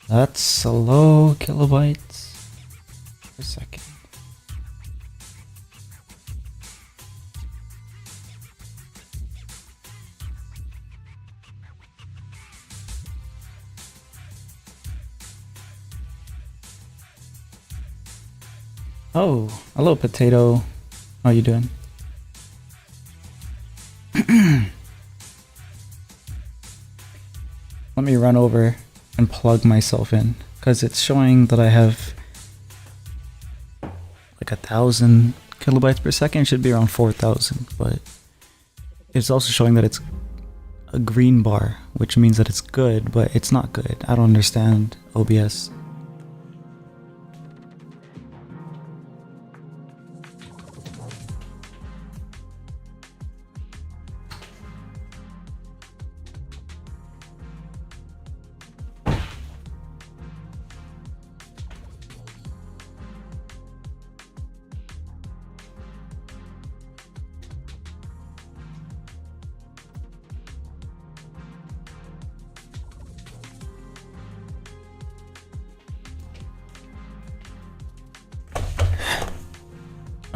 That's a low kilobytes per second. Oh, hello potato. How you doing? Let me run over and plug myself in because it's showing that I have like 1,000 kilobytes per second. It should be around 4,000, but it's also showing that it's a green bar, which means that it's good, but it's not good. I don't understand OBS.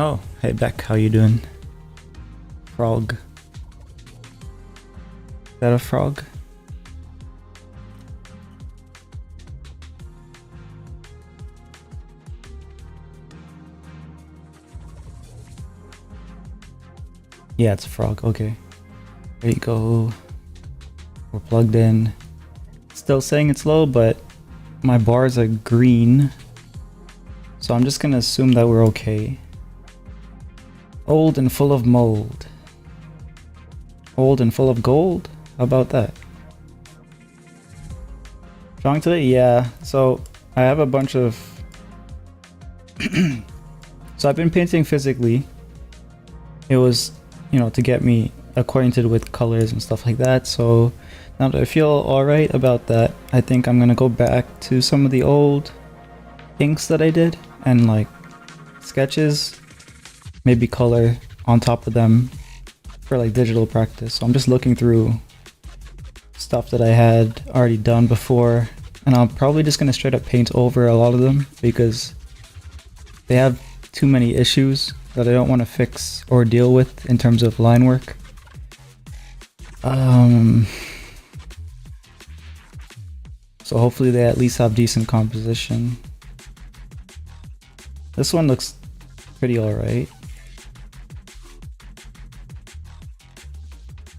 Oh, hey Beck, how you doing? Frog. Is that a frog? Yeah, it's a frog. Okay. There you go. We're plugged in. Still saying it's low, but my bars are green. So I'm just gonna assume that we're okay. Old and full of mold. Old and full of gold? How about that? Drawing today? Yeah. So I have a bunch of... So I've been painting physically. It was, you know, to get me acquainted with colors and stuff like that. So now that I feel alright about that, I think I'm gonna go back to some of the old inks that I did and like sketches, maybe color on top of them for like digital practice. So I'm just looking through stuff that I had already done before, and I'm probably just gonna straight up paint over a lot of them because they have too many issues that I don't want to fix or deal with in terms of line work. So hopefully they at least have decent composition. This one looks pretty alright.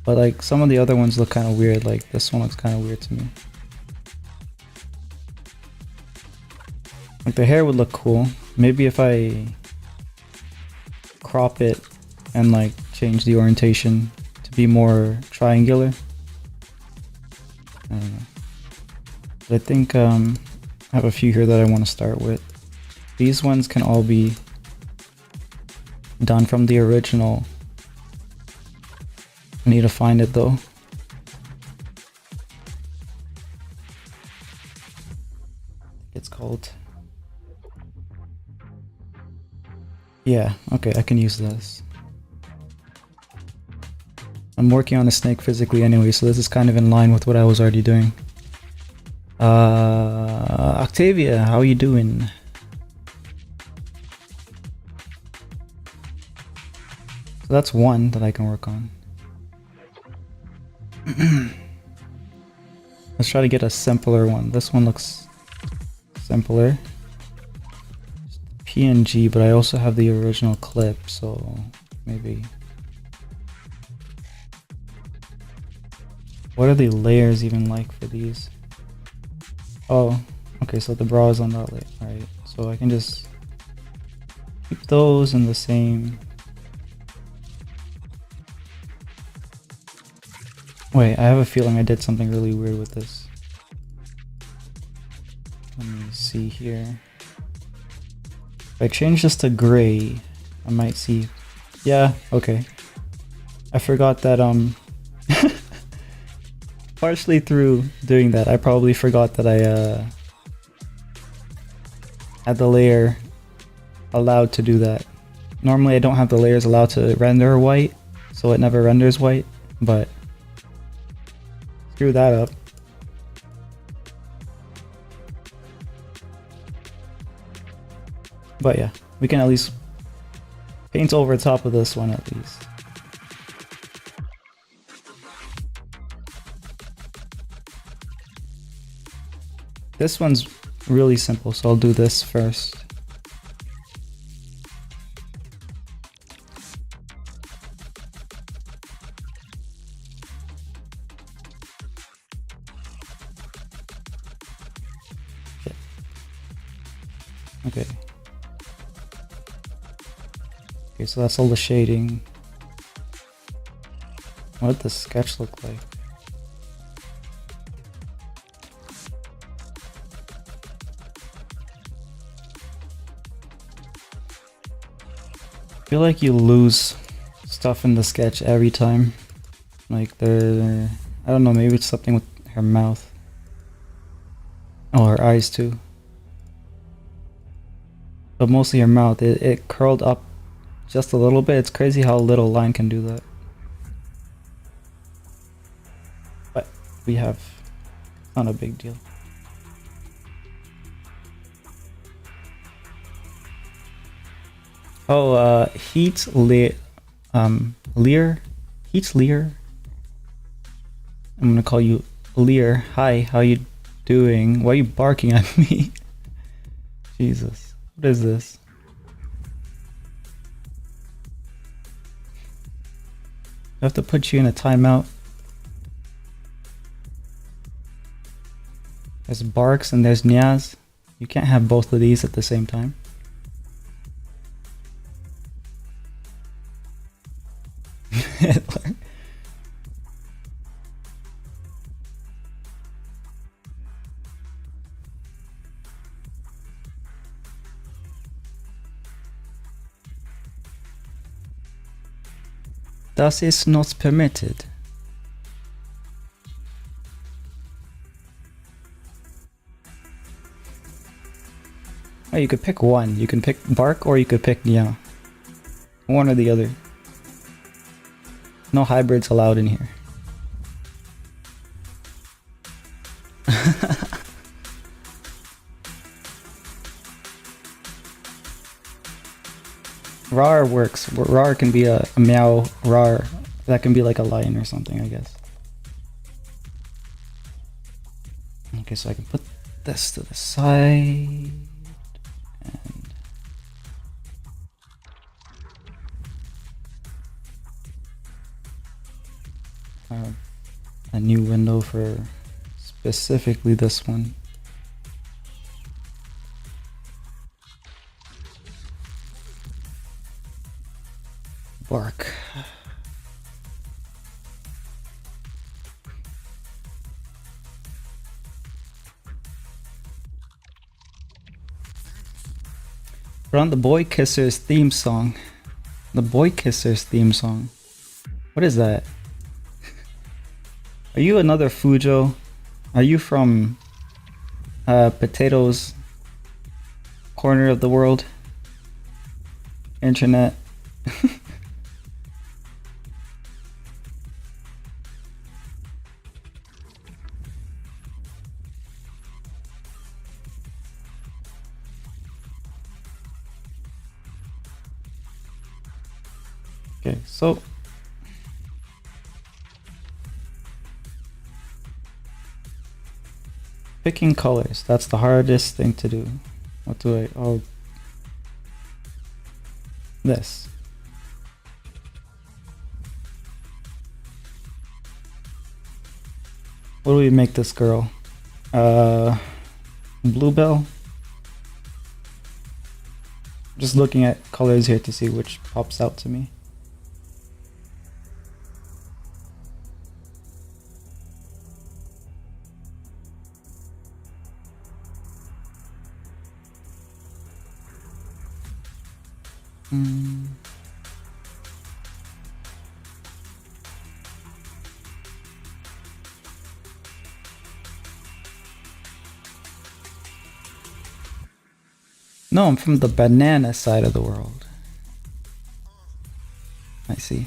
But like some of the other ones look kind of weird, like this one looks kind of weird to me. Like the hair would look cool. Maybe if I crop it and like change the orientation to be more triangular. I don't know. But I think I have a few here that I want to start with. These ones can all be done from the original. I need to find it though. It's called... Yeah, okay, I can use this. I'm working on a snake physically anyway, so this is kind of in line with what I was already doing. Octavia, how you doing? So that's one that I can work on. Let's try to get a simpler one. This one looks simpler. PNG, but I also have the original clip, so maybe... What are the layers even like for these? Oh, okay, so the bra is on that layer. Alright, so I can just keep those in the same... Wait, I have a feeling I did something really weird with this. Let me see here. If I change this to gray, I might see... Yeah, okay. I forgot that, partially through doing that, I probably forgot that I, had the layer allowed to do that. Normally I don't have the layers allowed to render white, so it never renders white, but... Screw that up. But yeah, we can at least paint over top of this one at least. This one's really simple, so I'll do this first. Okay. Okay, so that's all the shading. What did the sketch look like? I feel like you lose stuff in the sketch every time. Like I don't know, maybe it's something with her mouth. Oh, her eyes too. But mostly her mouth, it curled up just a little bit. It's crazy how a little line can do that. But we have, not a big deal. Oh, Heat Lear. Heat Lear. I'm gonna call you Lear. Hi, how you doing? Why are you barking at me? Jesus, what is this? I have to put you in a timeout. There's Barks and there's Nyaz. You can't have both of these at the same time. Das ist not permitted. Oh, you could pick one. You can pick Bark or you could pick Nya. One or the other. No hybrids allowed in here. Rar works. Rar can be a meow. Rar. That can be like a lion or something, I guess. Okay, so I can put this to the side. And a new window for specifically this one. Bark. We're on the Boy Kissers theme song. The Boy Kissers theme song. What is that? Are you another Fujo? Are you from Potatoes corner of the world? Internet? Okay, so picking colors, that's the hardest thing to do. What do I, oh, this. What do we make this girl? Bluebell? Just looking at colors here to see which pops out to me. No, I'm from the banana side of the world. I see.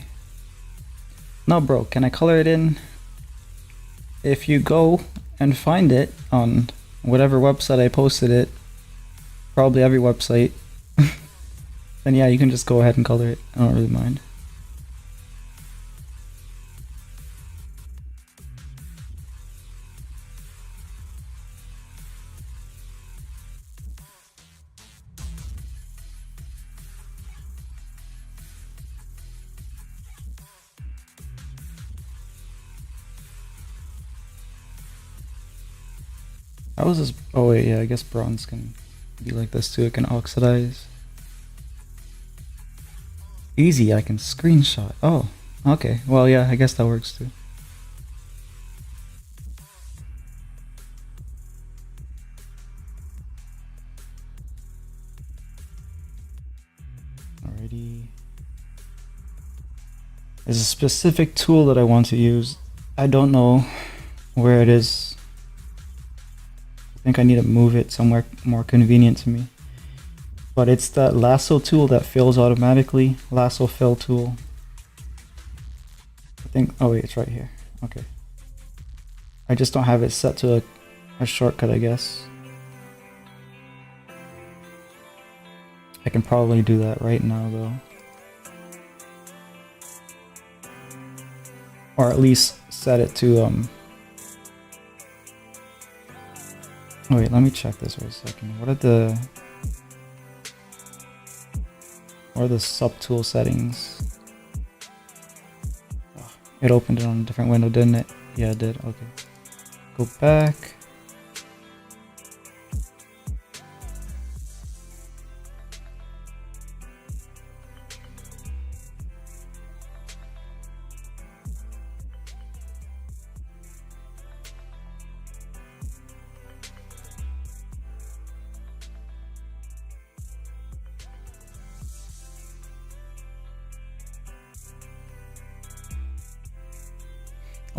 No, bro, can I color it in? If you go and find it on whatever website I posted it, probably every website, then yeah, you can just go ahead and color it. I don't really mind. How is this? Oh wait, yeah, I guess bronze can be like this too. It can oxidize. Easy, I can screenshot. Oh, okay. Well, yeah, I guess that works too. Alrighty. There's a specific tool that I want to use. I don't know where it is. I think I need to move it somewhere more convenient to me. But it's that lasso tool that fills automatically. Lasso fill tool. I think, oh wait, it's right here. Okay. I just don't have it set to a shortcut, I guess. I can probably do that right now though. Or at least set it to oh wait, let me check this for a second. What are the subtool settings? Oh, it opened it on a different window, didn't it? Yeah, it did. Okay. Go back.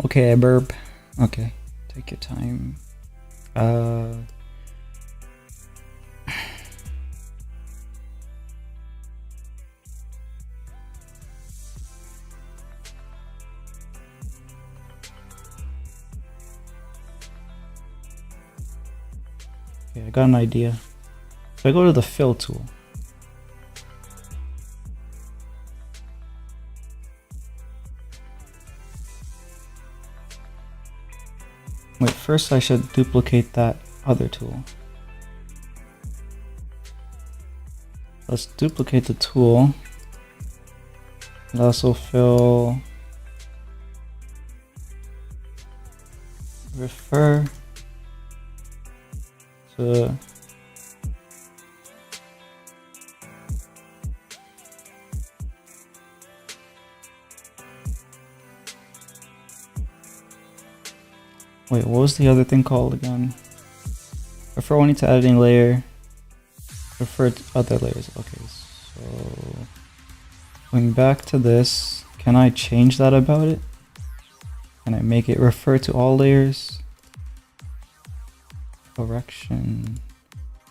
Okay, I burp. Okay, take your time. Okay, I got an idea. If I go to the fill tool, wait, first I should duplicate that other tool. Let's duplicate the tool. Lasso fill. Refer to wait, what was the other thing called again? Refer only to editing layer. Refer to other layers. Okay, so going back to this, can I change that about it? Can I make it refer to all layers? Correction.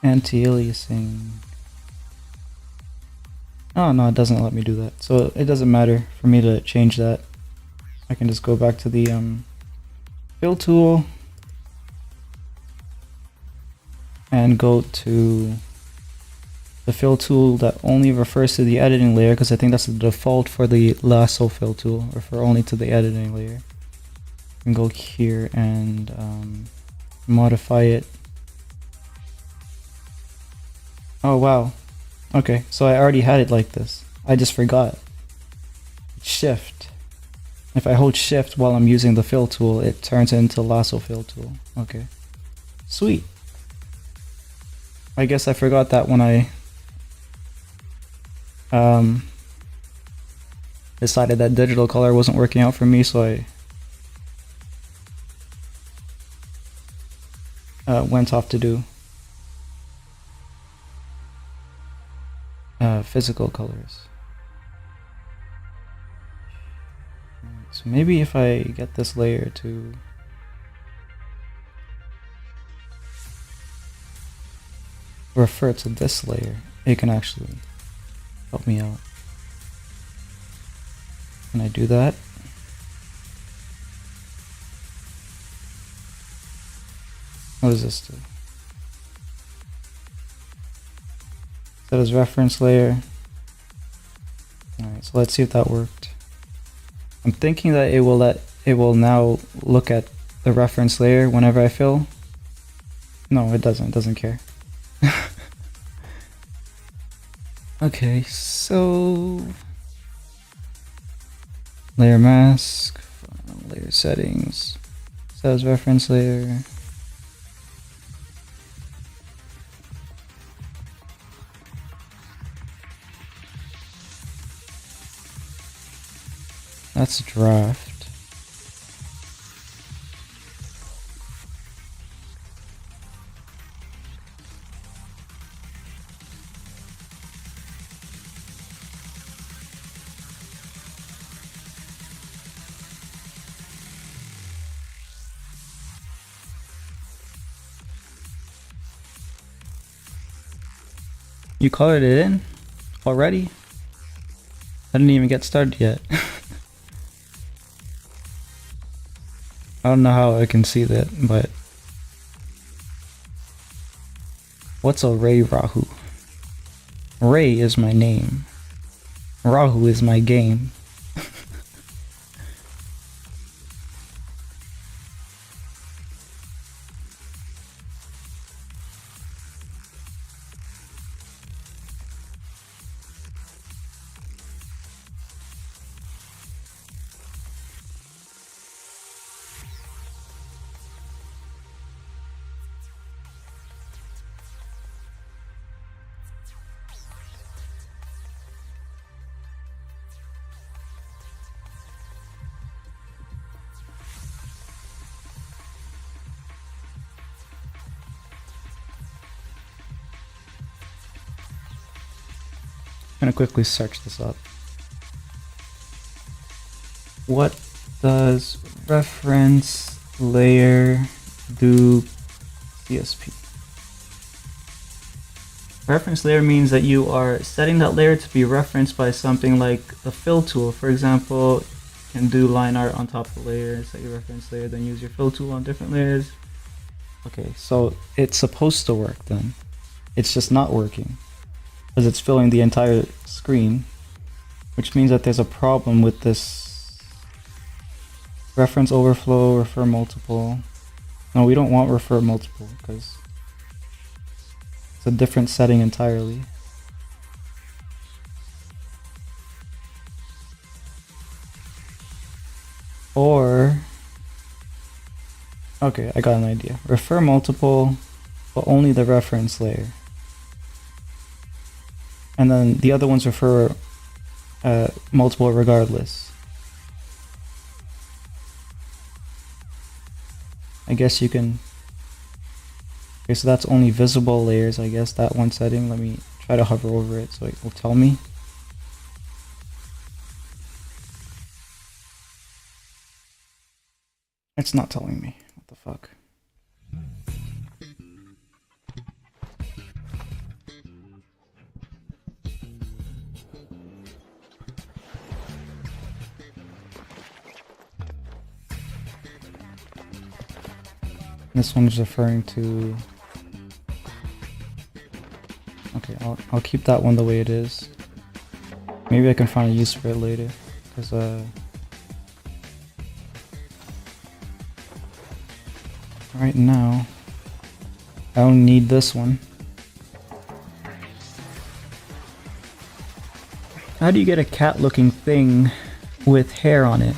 Anti-aliasing. Oh no, it doesn't let me do that. So it doesn't matter for me to change that. I can just go back to the fill tool and go to the fill tool that only refers to the editing layer, because I think that's the default for the lasso fill tool, refer only to the editing layer. And go here and modify it. Oh wow. Okay, so I already had it like this. I just forgot. Shift. If I hold shift while I'm using the fill tool, it turns into lasso fill tool. Okay. Sweet. I guess I forgot that when I decided that digital color wasn't working out for me, so I went off to do physical colors. So maybe if I get this layer to refer to this layer, it can actually help me out. Can I do that? What does this do? Set as reference layer. So let's see if that worked. I'm thinking that it will now look at the reference layer whenever I fill. No, it doesn't. It doesn't care. Okay, so layer mask, layer settings, says reference layer. That's draft. You colored it in already? I didn't even get started yet. I don't know how I can see that, but what's a Ray Rahu? Ray is my name. Rahu is my game. I'm gonna quickly search this up. What does reference layer do CSP? Reference layer means that you are setting that layer to be referenced by something like a fill tool. For example, you can do line art on top of the layer, set your reference layer, then use your fill tool on different layers. Okay, so it's supposed to work then. It's just not working because it's filling the entire screen, which means that there's a problem with this reference overflow, refer multiple. No, we don't want refer multiple because it's a different setting entirely. Or, okay, I got an idea. Refer multiple, but only the reference layer. And then the other ones refer multiple regardless. I guess you can. Okay, so that's only visible layers, I guess, that one setting. Let me try to hover over it so it will tell me. It's not telling me. What the fuck? This one's referring to. Okay, I'll keep that one the way it is. Maybe I can find a use for it later, because right now I don't need this one. How do you get a cat-looking thing with hair on it?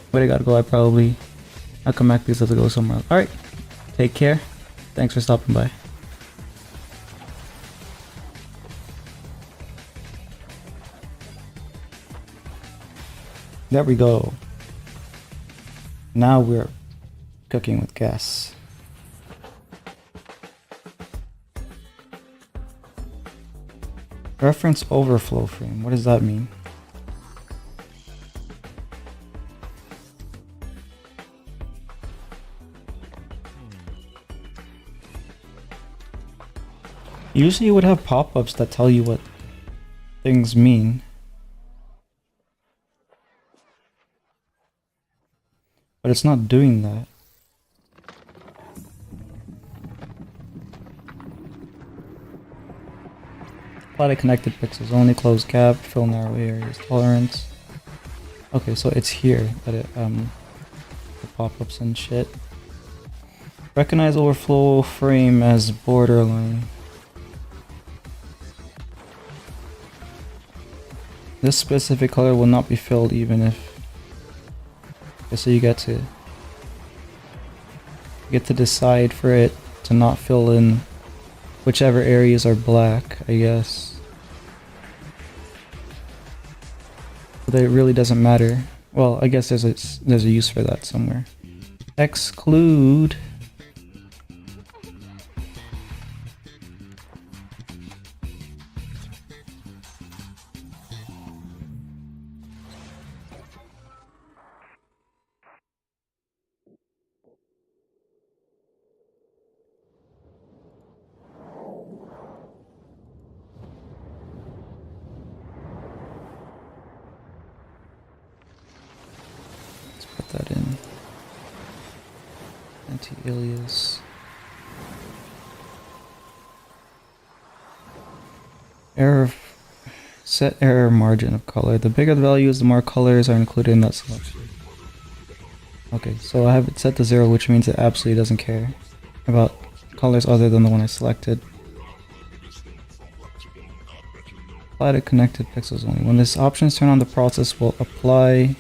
Where'd I gotta go? I'll come back because I have to go somewhere else. Alright, take care. Thanks for stopping by. There we go. Now we're cooking with gas. Reference overflow frame. What does that mean? Usually you would have pop-ups that tell you what things mean. But it's not doing that. Apply to connected pixels only. Close gap. Fill narrow areas. Tolerance. Okay, so it's here that it the pop-ups and shit. Recognize overflow frame as borderline. This specific color will not be filled even if. Okay, so you get to decide for it to not fill in whichever areas are black, I guess. But it really doesn't matter. Well, I guess there's a use for that somewhere. Exclude. Put that in. Anti-alias. Error. Set error margin of color. The bigger the values, the more colors are included in that selection. Okay, so I have it set to 0, which means it absolutely doesn't care about colors other than the one I selected. Apply to connected pixels only. When this option is turned on, the process will apply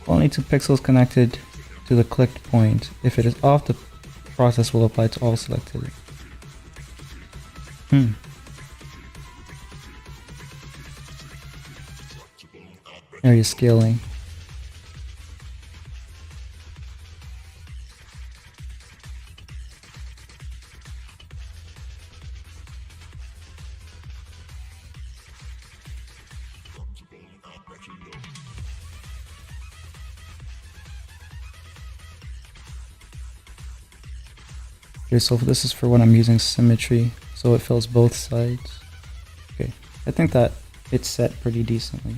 only to pixels connected to the clicked point. If it is off, the process will apply to all selected. Area scaling. Okay, so this is for when I'm using symmetry, so it fills both sides. Okay, I think that it's set pretty decently.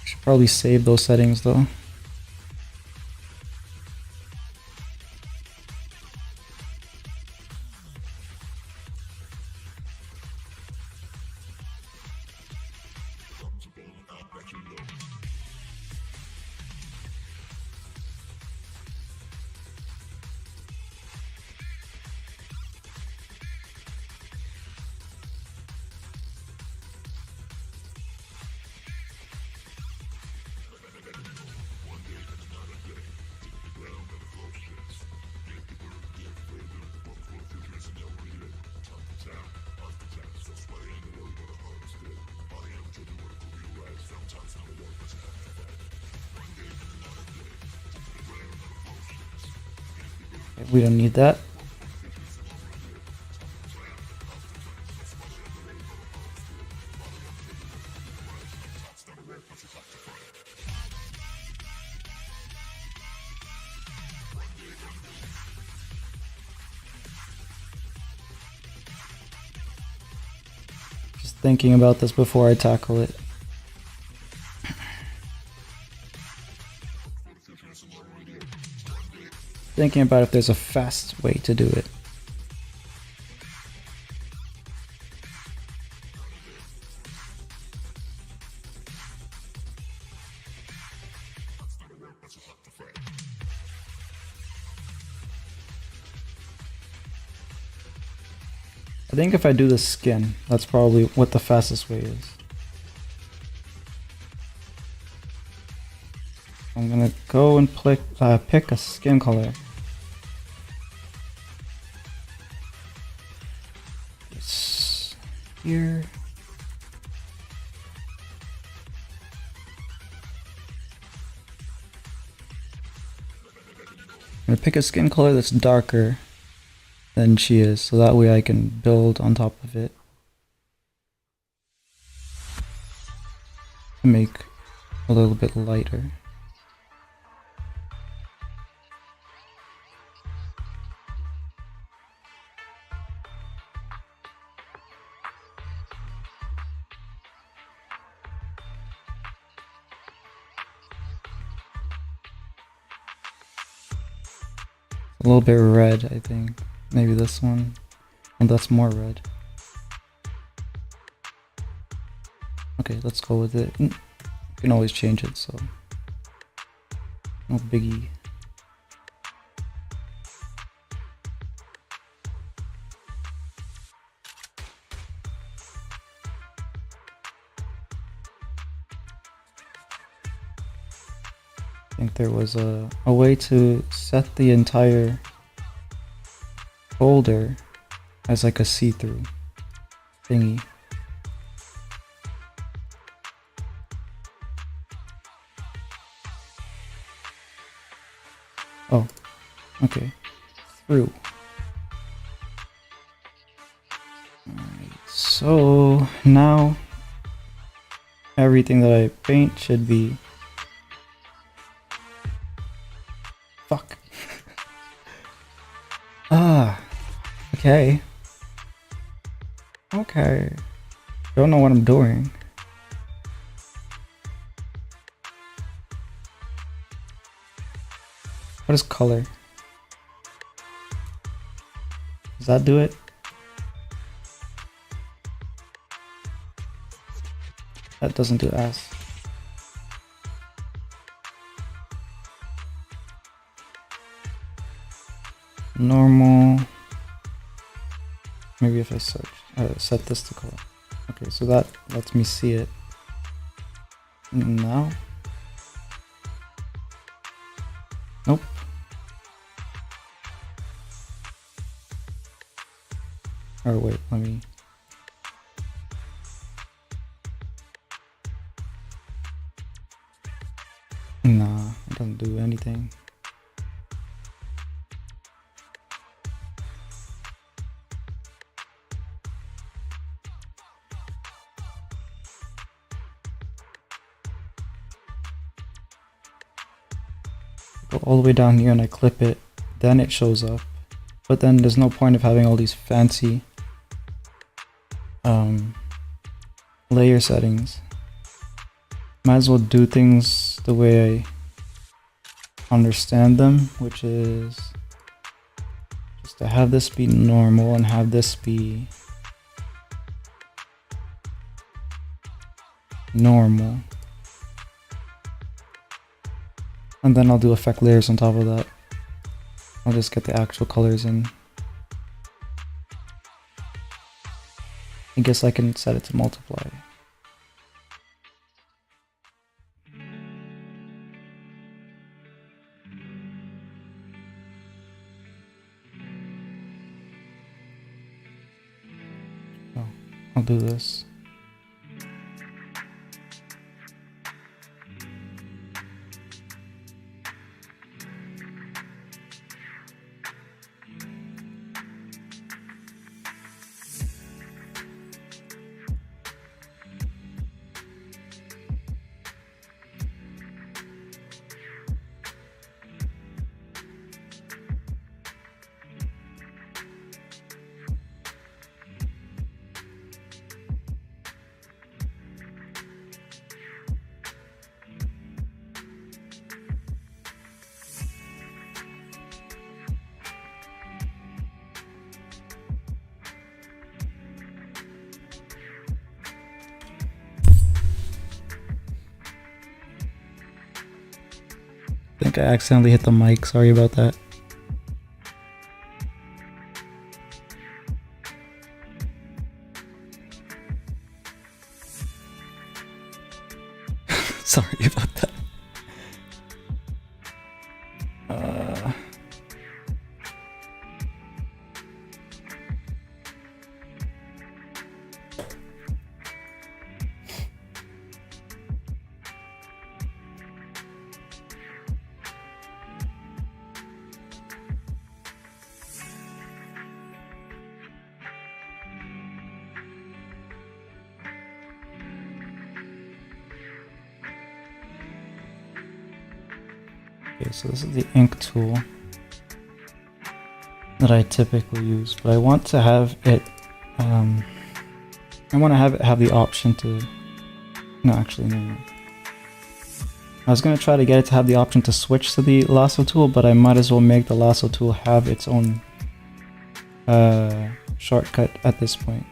Should probably save those settings though. We don't need that. Just thinking about this before I tackle it. Thinking about if there's a fast way to do it. I think if I do the skin, that's probably what the fastest way is. I'm gonna go and pick a skin color. It's here. I'm gonna pick a skin color that's darker than she is, so that way I can build on top of it to make a little bit lighter. A little bit red, I think. Maybe this one. And that's more red. Okay, let's go with it. You can always change it, so no biggie. I think there was a way to set the entire folder as like a see-through thingy. Oh, okay. Through. Alright, so now everything that I paint should be... Fuck. Okay. Okay. Don't know what I'm doing. What is color? Does that do it? That doesn't do ass. Normal. Maybe if I set this to color. Okay, so that lets me see it. Now? Nope. Or wait, let me... Nah, it doesn't do anything. Go all the way down here and I clip it, then it shows up. But then there's no point of having all these fancy layer settings. Might as well do things the way I understand them, which is just to have this be normal and have this be normal. And then I'll do effect layers on top of that. I'll just get the actual colors in. I guess I can set it to multiply. Oh, I'll do this. I think I accidentally hit the mic, sorry about that. Sorry about that. Okay, so this is the ink tool that I typically use, but I want to have it, have the option to, no, actually, no. I was going to try to get it to have the option to switch to the lasso tool, but I might as well make the lasso tool have its own shortcut at this point.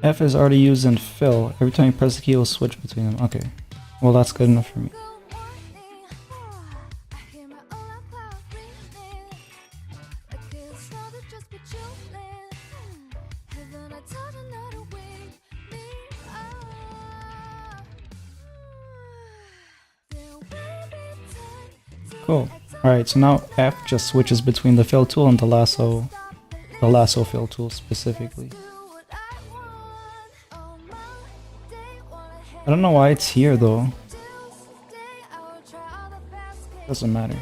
F is already used in fill. Every time you press the key, it will switch between them. Okay. Well, that's good enough for me. Cool. Alright, so now F just switches between the fill tool and the lasso fill tool specifically. I don't know why it's here though. Doesn't matter.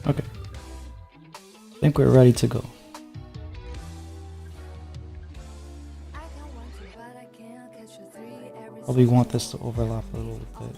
Okay. I think we're ready to go. Probably want this to overlap a little bit.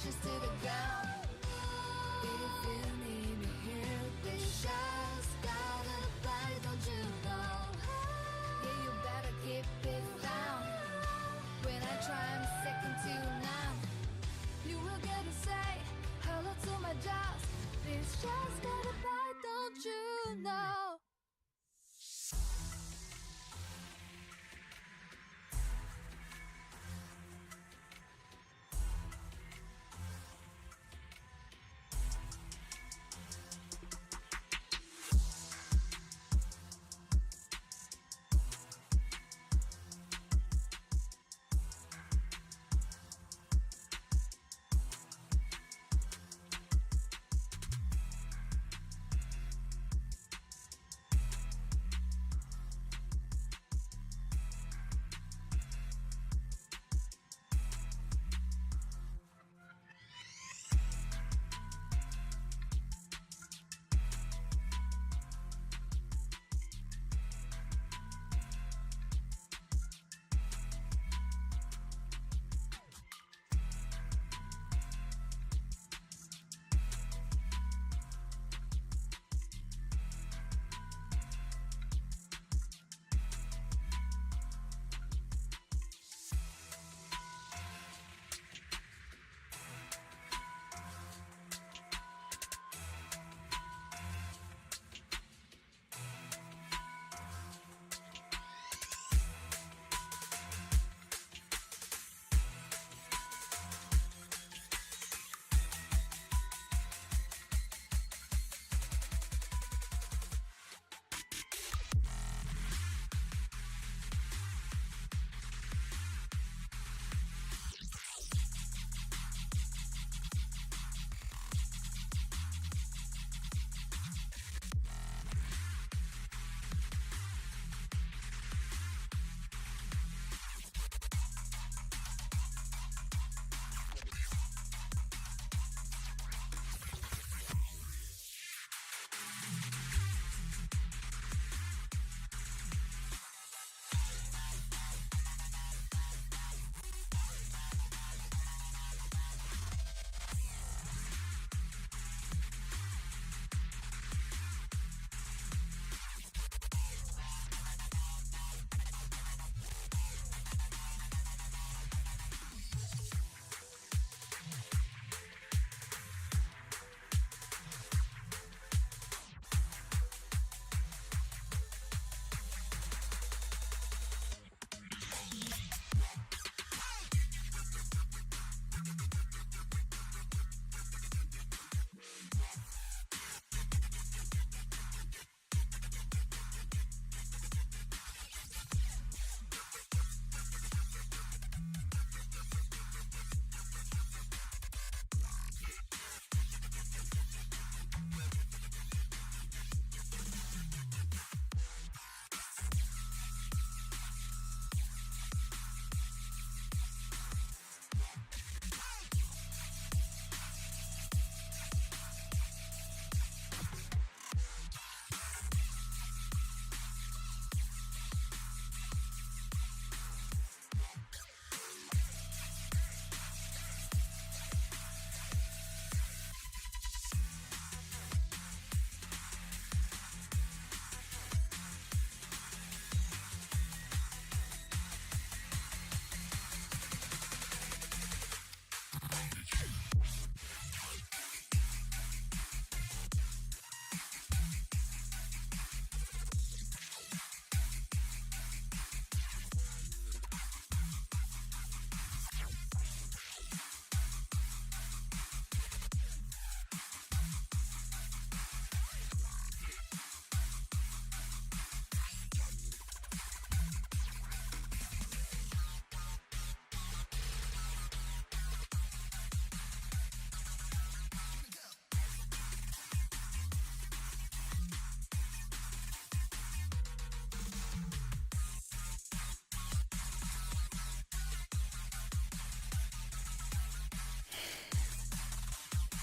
To the ground. If you need me here, they just gotta buy, don't you know? Yeah, you better keep it down. When I try, I'm second to none. You will get to say hello to my jaws. This just gotta buy, don't you know?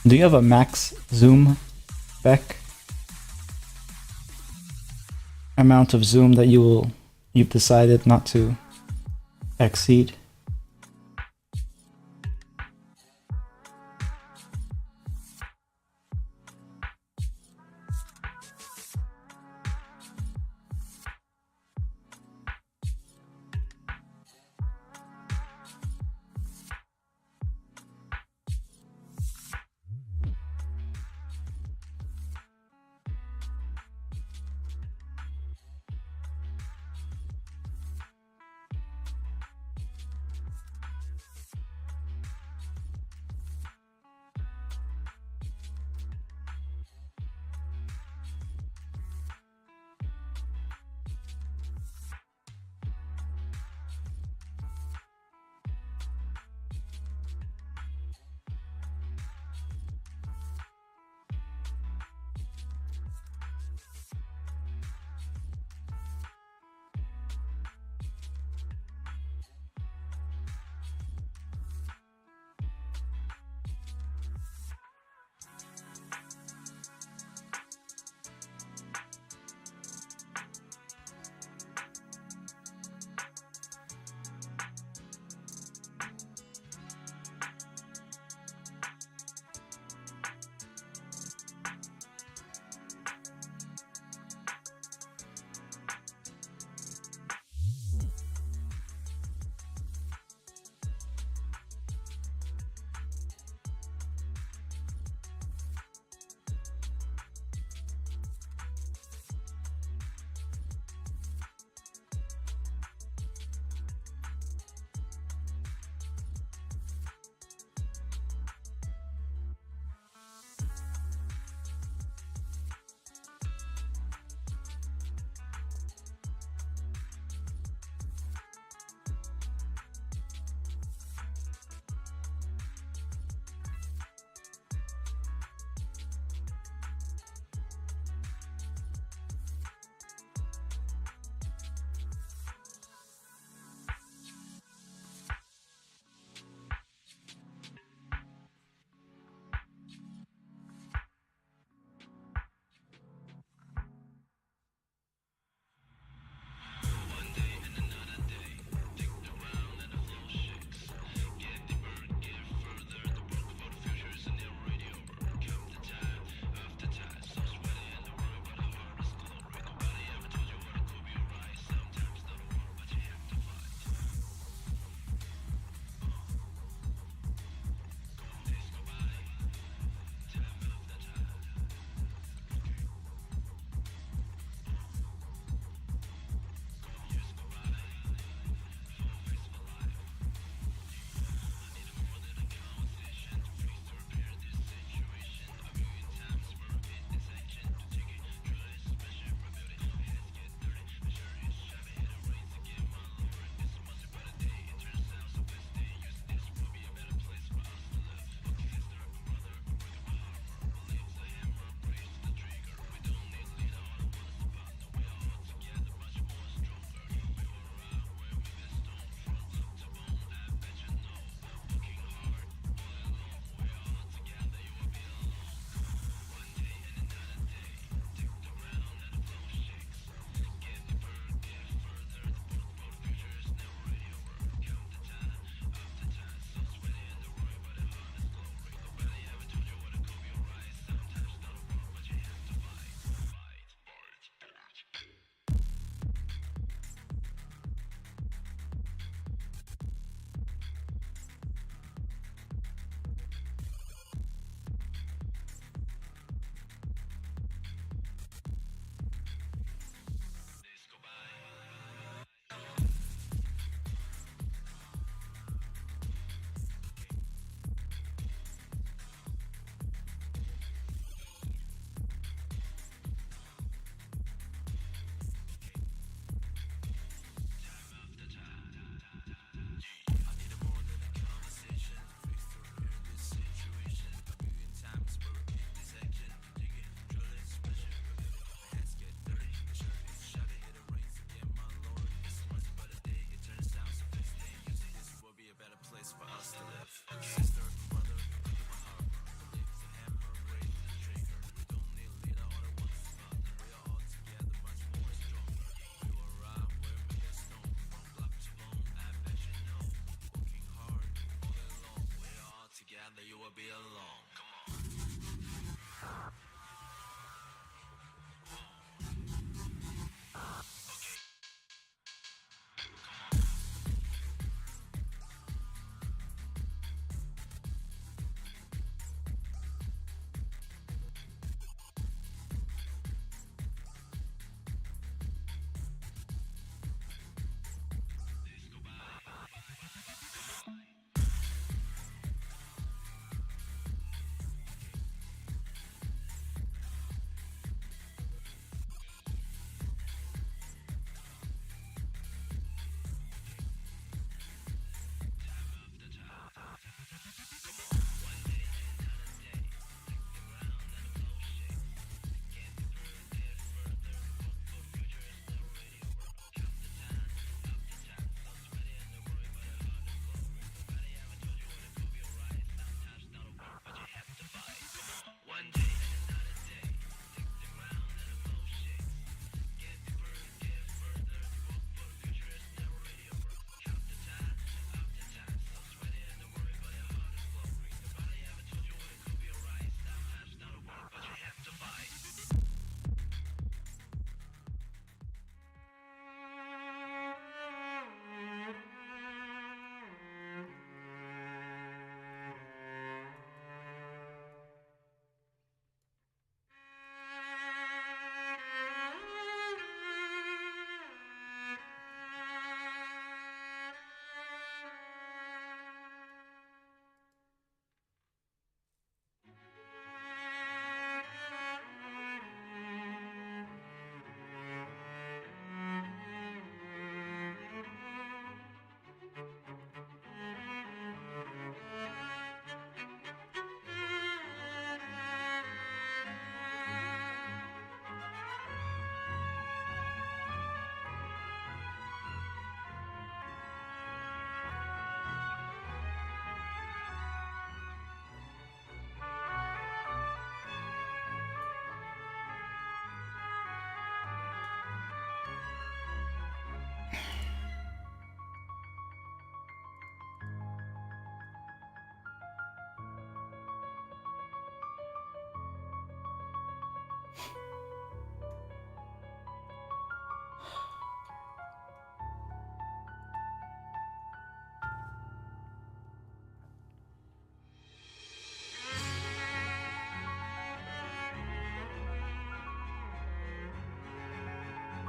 Do you have a max zoom, Beck? Amount of zoom that you've decided not to exceed?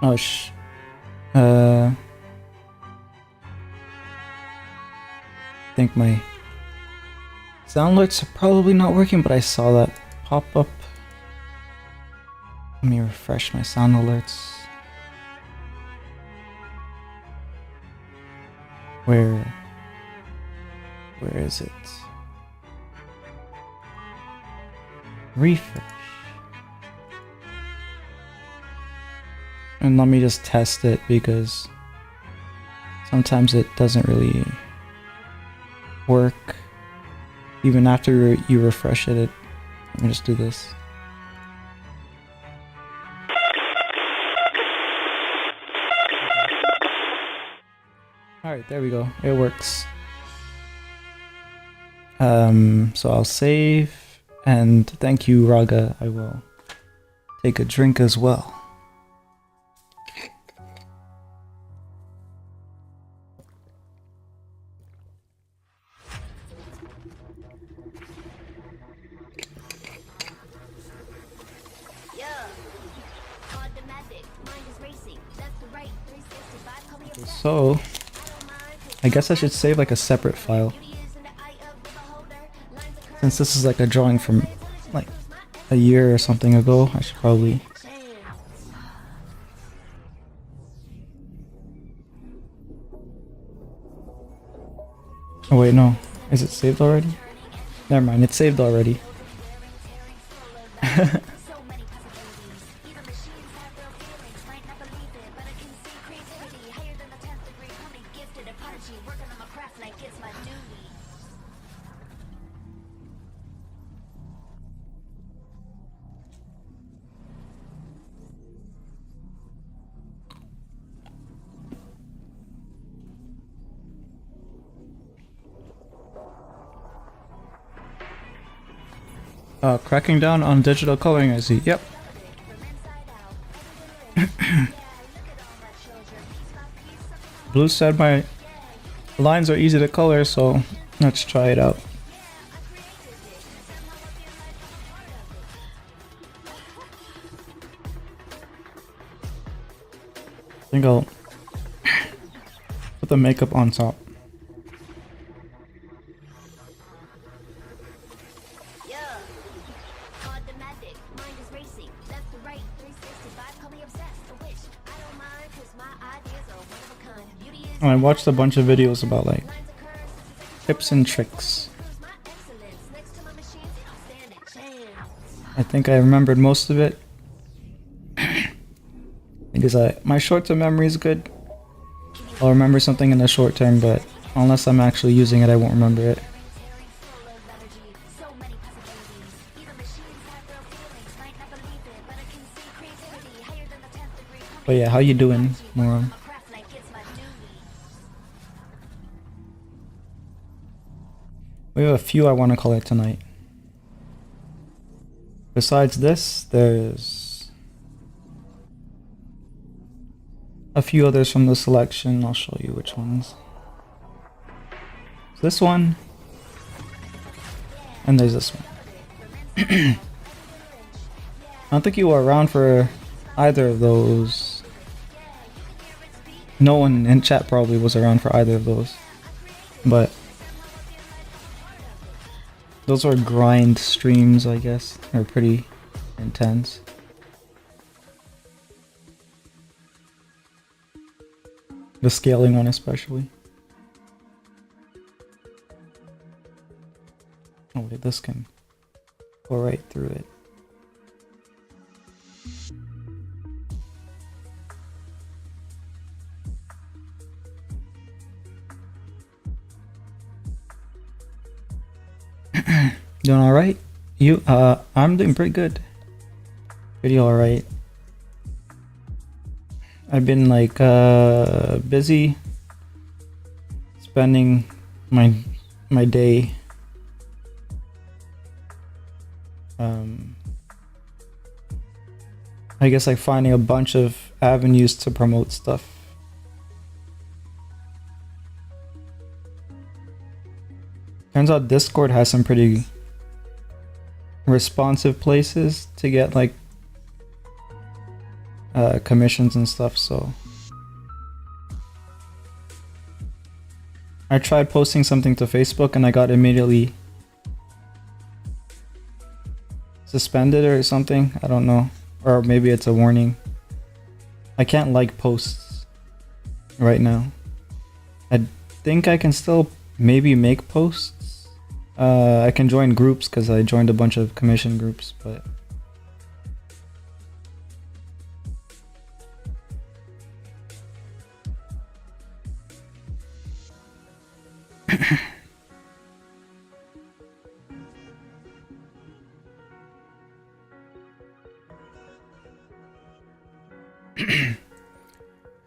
Oh I think my sound alerts are probably not working, but I saw that pop up. Let me refresh my sound alerts. Where is it? Refresh. And let me just test it because sometimes it doesn't really work. Even after you refresh it, let me just do this. Alright, there we go. It works. So I'll save, and thank you, Raga. I will take a drink as well. Yeah. Automatic, mind is racing. Left to right, 365, call me a So, I guess I should save like a separate file. Since this is like a drawing from like a year or something ago, I should probably... Oh wait, no. Is it saved already? Never mind, it's saved already. Cracking down on digital coloring, I see. Yep. Blue said my lines are easy to color, so let's try it out. I think I'll put the makeup on top. I watched a bunch of videos about like tips and tricks. I think I remembered most of it. Because my short-term memory is good. I'll remember something in the short term, but unless I'm actually using it, I won't remember it. But yeah, how you doing, Moron? We have a few I want to color tonight. Besides this, there's a few others from the selection. I'll show you which ones. This one, and there's this one. I don't think you were around for either of those. No one in chat probably was around for either of those, but those were grind streams, I guess. They're pretty intense. The scaling one especially. Oh wait, this can go right through it. Doing alright? You? I'm doing pretty good. Pretty alright. I've been like busy spending my day I guess like finding a bunch of avenues to promote stuff. Turns out Discord has some pretty responsive places to get like commissions and stuff, so I tried posting something to Facebook and I got immediately suspended or something. I don't know, or maybe it's a warning. I can't like posts right now. I think I can still maybe make posts. I can join groups because I joined a bunch of commission groups, but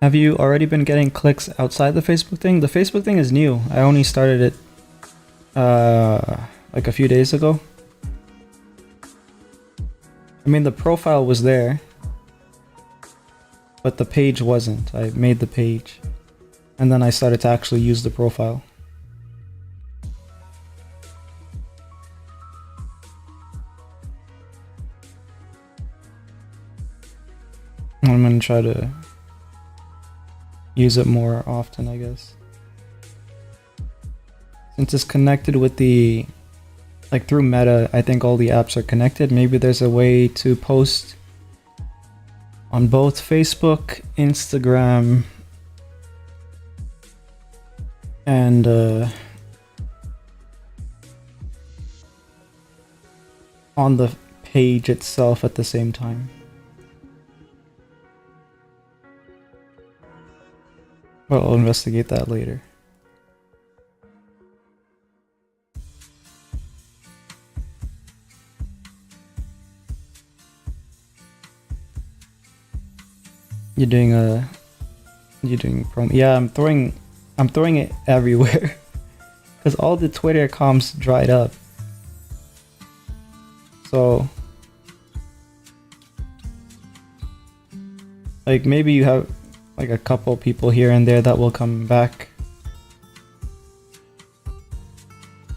have you already been getting clicks outside the Facebook thing? The Facebook thing is new. I only started it like a few days ago. I mean, the profile was there, but the page wasn't. I made the page and then I started to actually use the profile. I'm gonna try to use it more often, I guess. Since it's connected with the, like through Meta, I think all the apps are connected. Maybe there's a way to post on both Facebook, Instagram, and on the page itself at the same time. Well, I'll investigate that later. You're doing promo? Yeah, I'm throwing it everywhere because all the Twitter comms dried up. So like maybe you have like a couple people here and there that will come back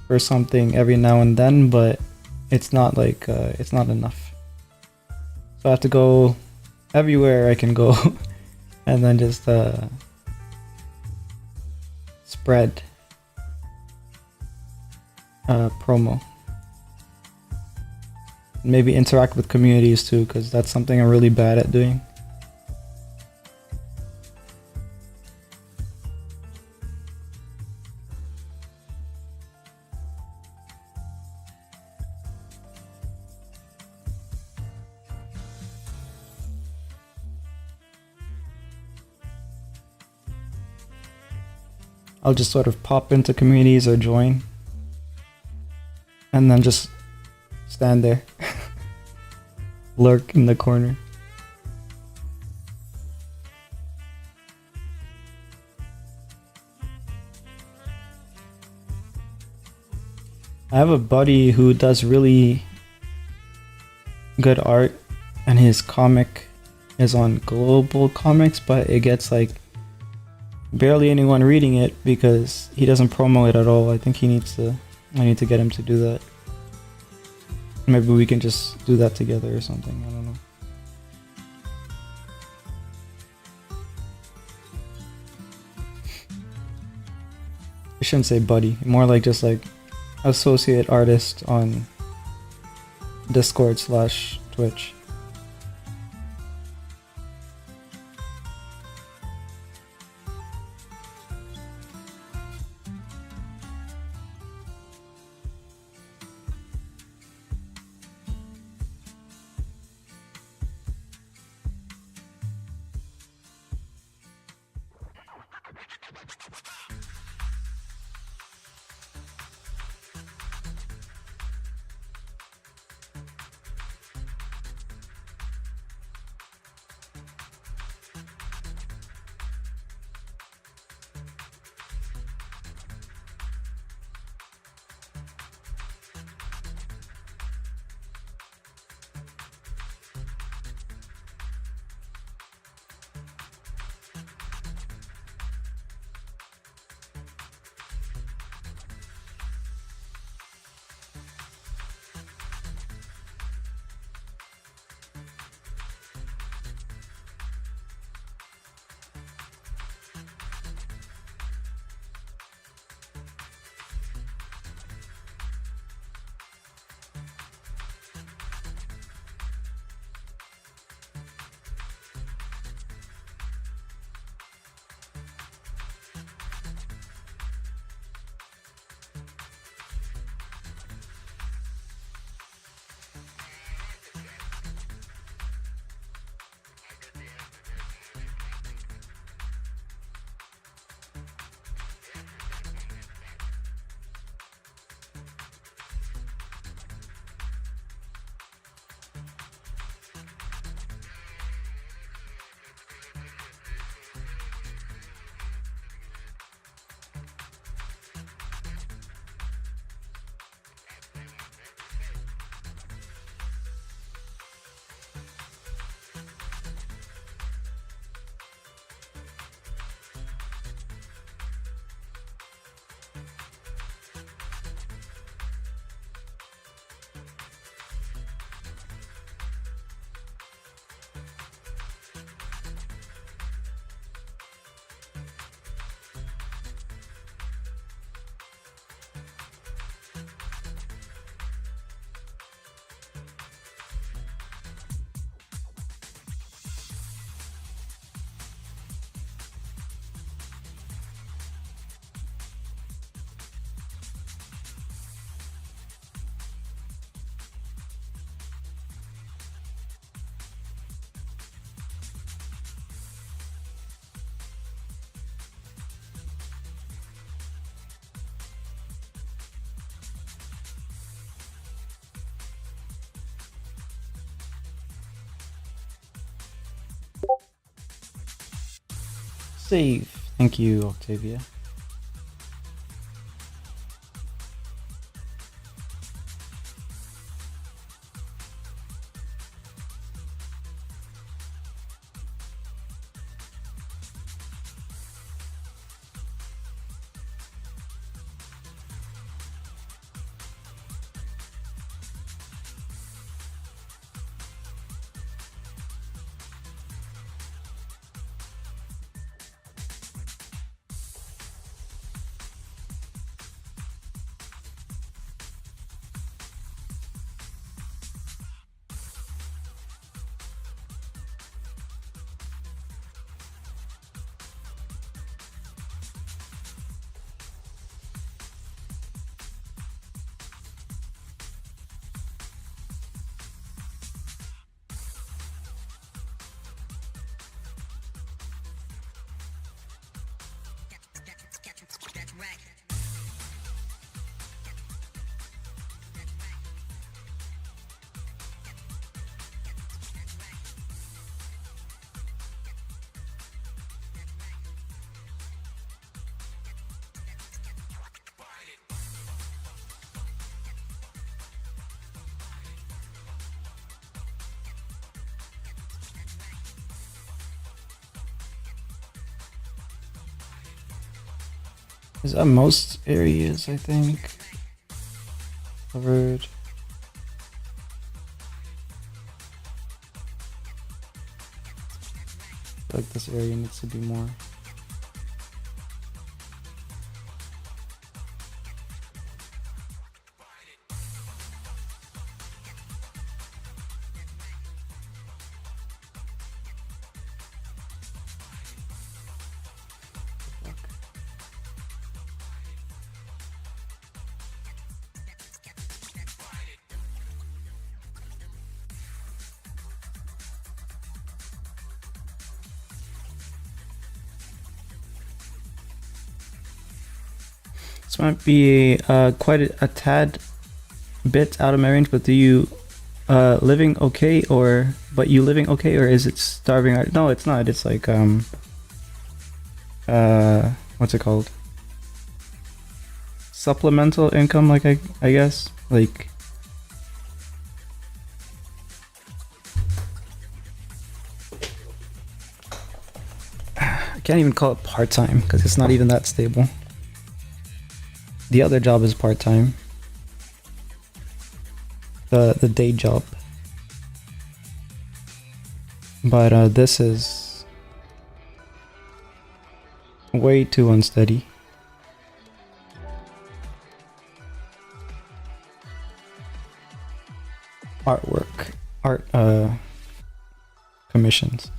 for something every now and then, but it's not like it's not enough. So I have to go everywhere I can go and then just spread promo. Maybe interact with communities too, because that's something I'm really bad at doing. I'll just sort of pop into communities or join and then just stand there. Lurk in the corner. I have a buddy who does really good art and his comic is on Global Comics, but it gets like barely anyone reading it because he doesn't promo it at all. I think I need to get him to do that. Maybe we can just do that together or something. I don't know. I shouldn't say buddy, more like just like associate artist on Discord/Twitch. Save. Thank you, Octavia. Is that most areas, I think? Covered. Like this area needs to be more. This might be quite a tad bit out of my range, but do you living okay, or but you living okay, or is it starving? No, it's not. It's like what's it called? Supplemental income, like I guess, like I can't even call it part-time because it's not even that stable. The other job is part-time. The day job. But this is way too unsteady. Artwork. Art commissions.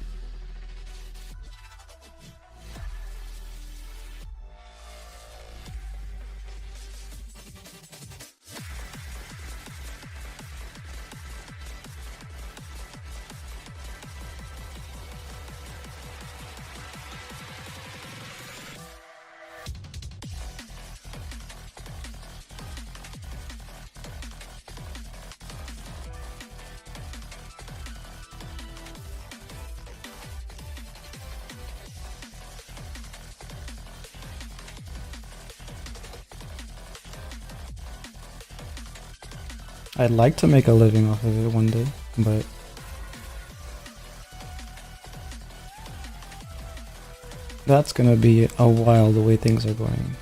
I'd like to make a living off of it one day, but that's gonna be a while the way things are going.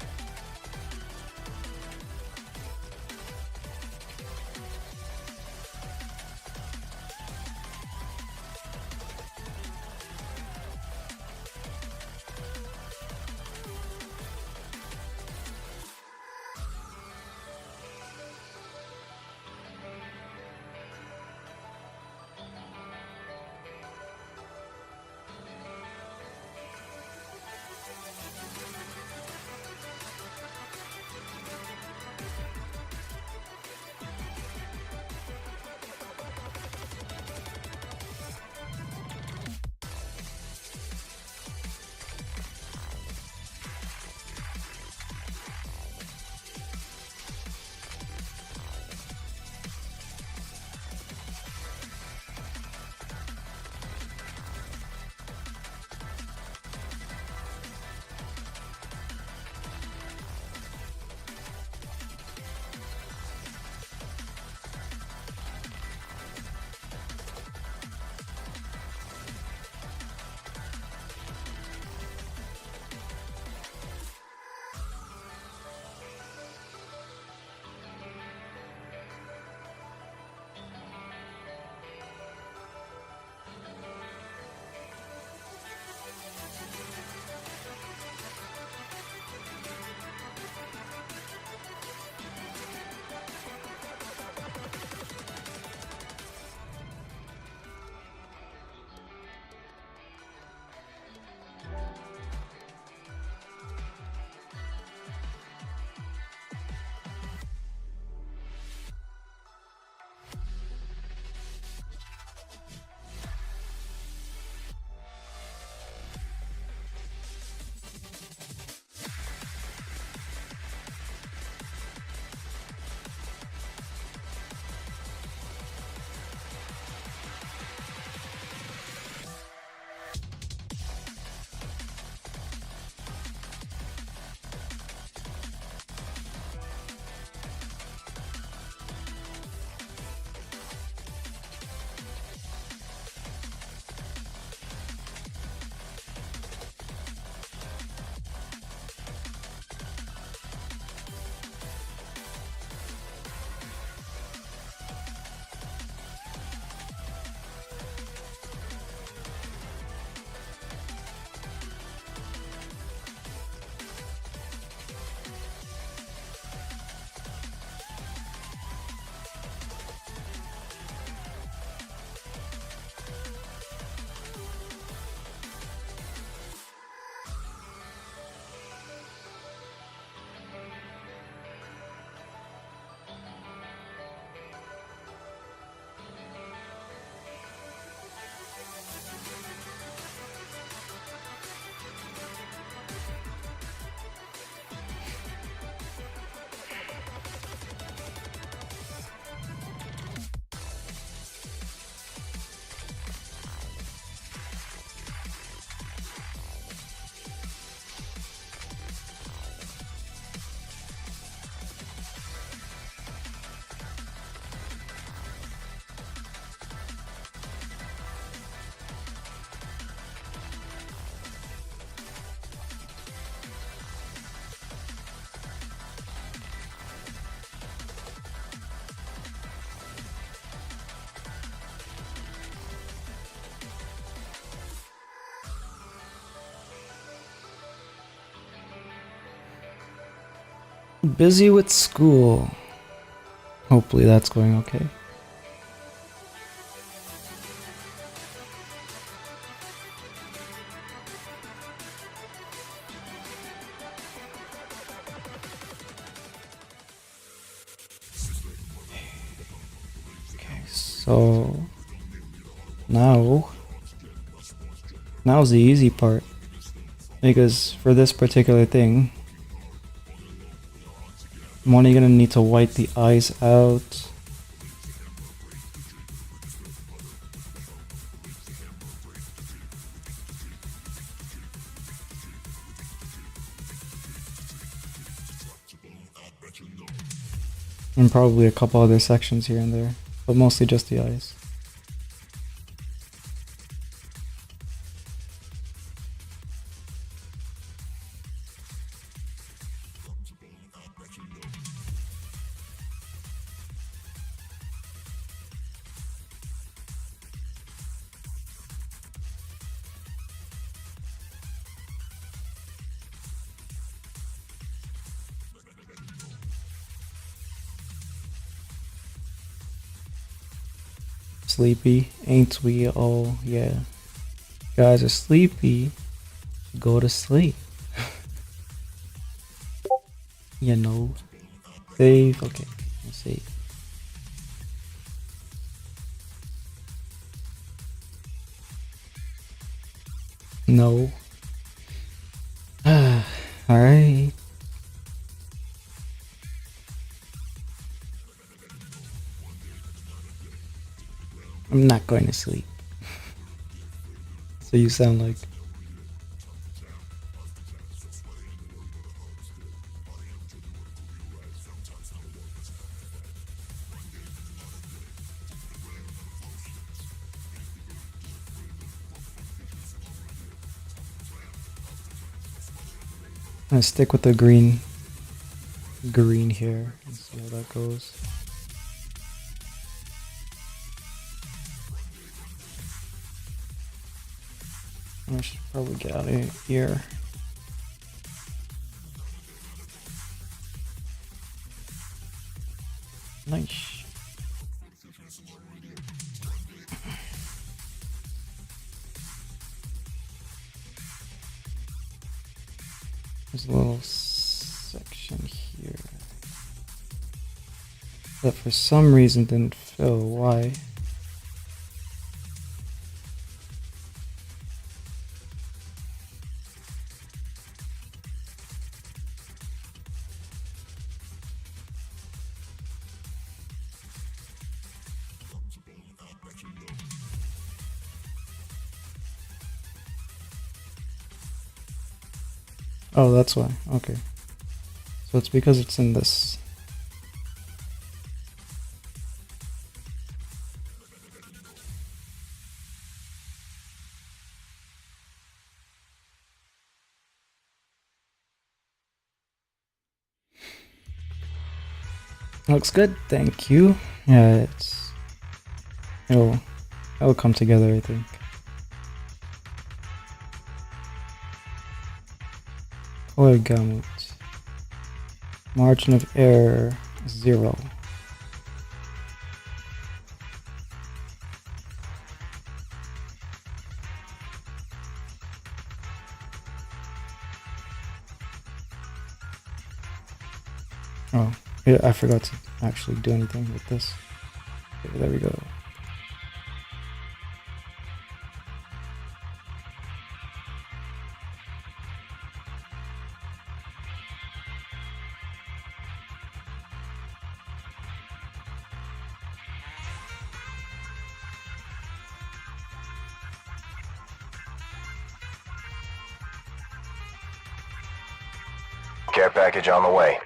Busy with school. Hopefully that's going okay. Okay, so now's the easy part, because for this particular thing, I'm only gonna need to wipe the eyes out. And probably a couple other sections here and there, but mostly just the eyes. Sleepy, ain't we all? Yeah. Guys are sleepy. Go to sleep. You know. Save. Okay. Let's see. No. Alright. I'm not going to sleep. So you sound like. I'm gonna stick with the green here and see how that goes. I should probably get out of here. Nice. There's a little section here that for some reason didn't fill. Why? Oh, that's why. Okay. So it's because it's in this. Looks good, thank you. Yeah, it'll come together, I think. Color gamut. Margin of error 0. Oh, yeah, I forgot to actually do anything with this. Okay, there we go. Care package on the way.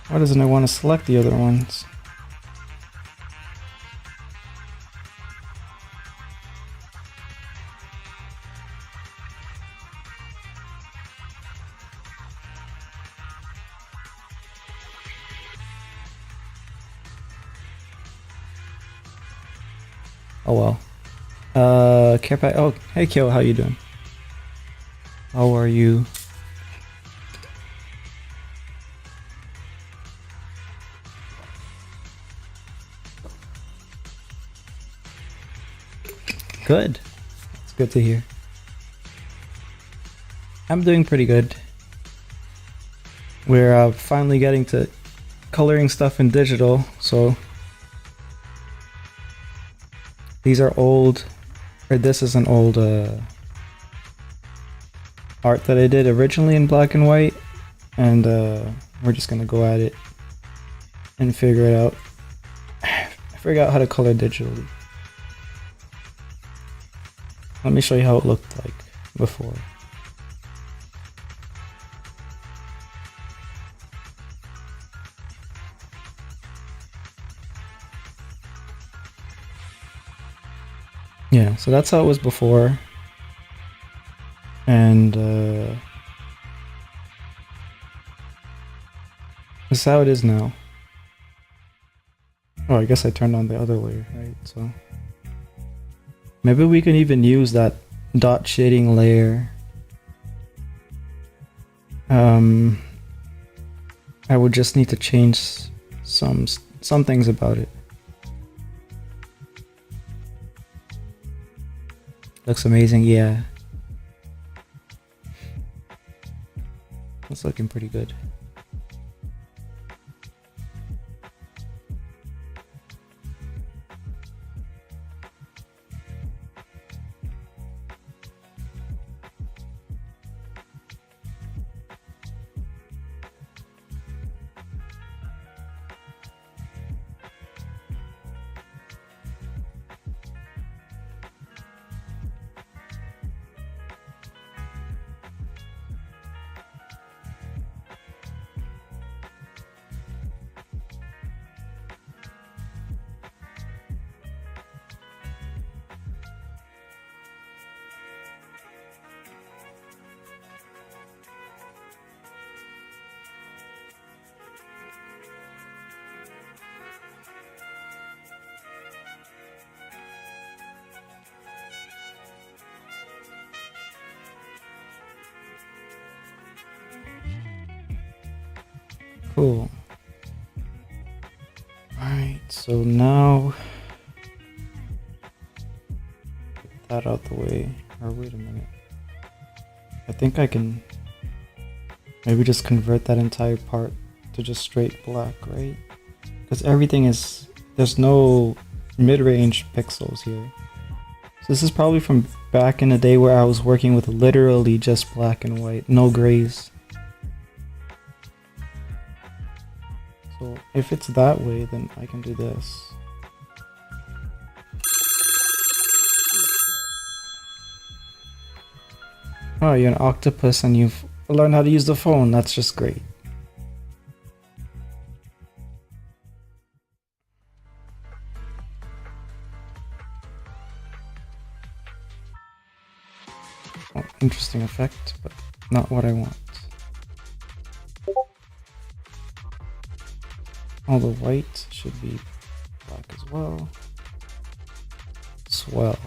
Why doesn't it want to select the other ones? Oh well. Care pack. Oh, hey Kyo, how you doing? How are you? Good. It's good to hear. I'm doing pretty good. We're finally getting to coloring stuff in digital, so these are old, or this is an old art that I did originally in black and white, and we're just gonna go at it and figure it out. I forgot how to color digitally. Let me show you how it looked like before. Yeah, so that's how it was before. And this is how it is now. Oh, I guess I turned on the other layer, right? So maybe we can even use that dot shading layer. I would just need to change some things about it. Looks amazing, yeah. It's looking pretty good. Cool. Alright, so now get that out the way. Or wait a minute. I think I can maybe just convert that entire part to just straight black, right? Because everything is, there's no mid-range pixels here. So this is probably from back in the day where I was working with literally just black and white, no grays. So if it's that way, then I can do this. Oh, you're an octopus and you've learned how to use the phone. That's just great. Oh, interesting effect, but not what I want. All the white should be black as well. Swell.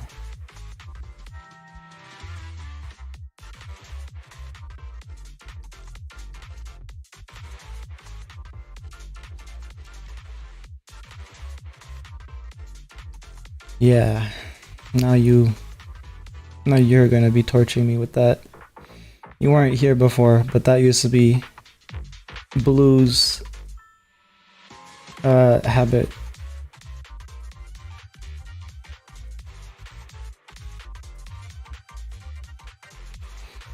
Yeah, now you're gonna be torturing me with that. You weren't here before, but that used to be Blue's habit.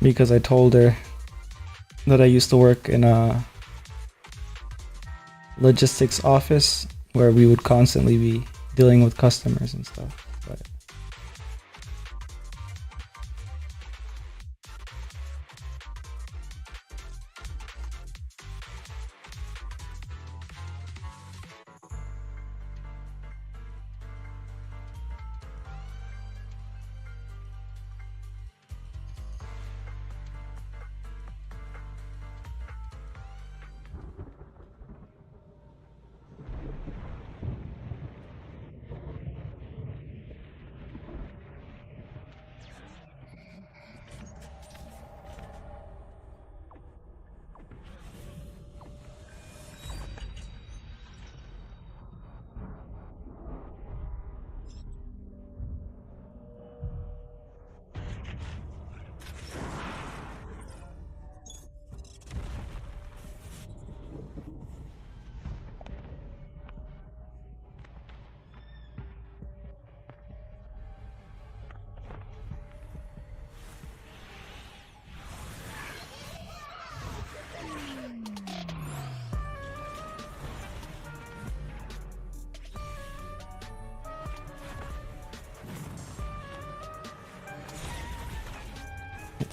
Because I told her that I used to work in a logistics office where we would constantly be dealing with customers and stuff. But